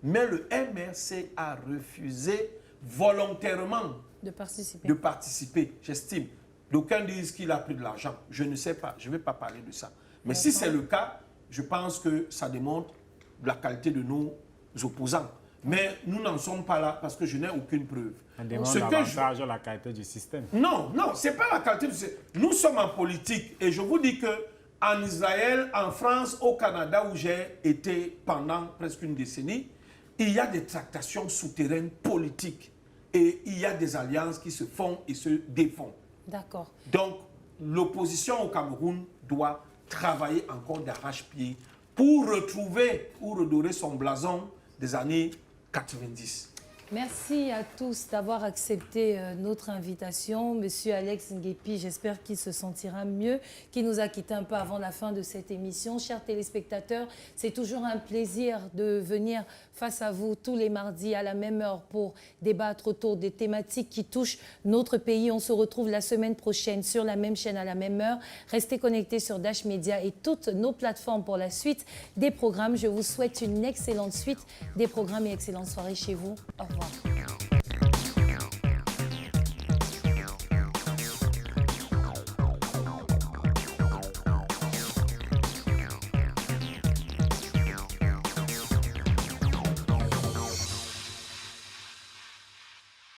Mais le MRC a refusé volontairement de participer. J'estime. D'aucuns disent qu'il a pris de l'argent. Je ne sais pas, je ne vais pas parler de ça. Mais si c'est le cas, je pense que ça démontre la qualité de nos opposants. Mais nous n'en sommes pas là parce que je n'ai aucune preuve. On demande davantage la qualité du système. Non, non, ce n'est pas la qualité du système. Nous sommes en politique et je vous dis qu'en Israël, en France, au Canada où j'ai été pendant presque une décennie, il y a des tractations souterraines politiques et il y a des alliances qui se font et se défont. D'accord. Donc, l'opposition au Cameroun doit travailler encore d'arrache-pied pour retrouver ou redorer son blason des années 90. Merci à tous d'avoir accepté notre invitation. Monsieur Alex Nguépi, j'espère qu'il se sentira mieux, qu'il nous a quittés un peu avant la fin de cette émission. Chers téléspectateurs, c'est toujours un plaisir de venir face à vous tous les mardis à la même heure pour débattre autour des thématiques qui touchent notre pays. On se retrouve la semaine prochaine sur la même chaîne à la même heure. Restez connectés sur Dash Media et toutes nos plateformes pour la suite des programmes. Je vous souhaite une excellente suite des programmes et excellente soirée chez vous. Au revoir.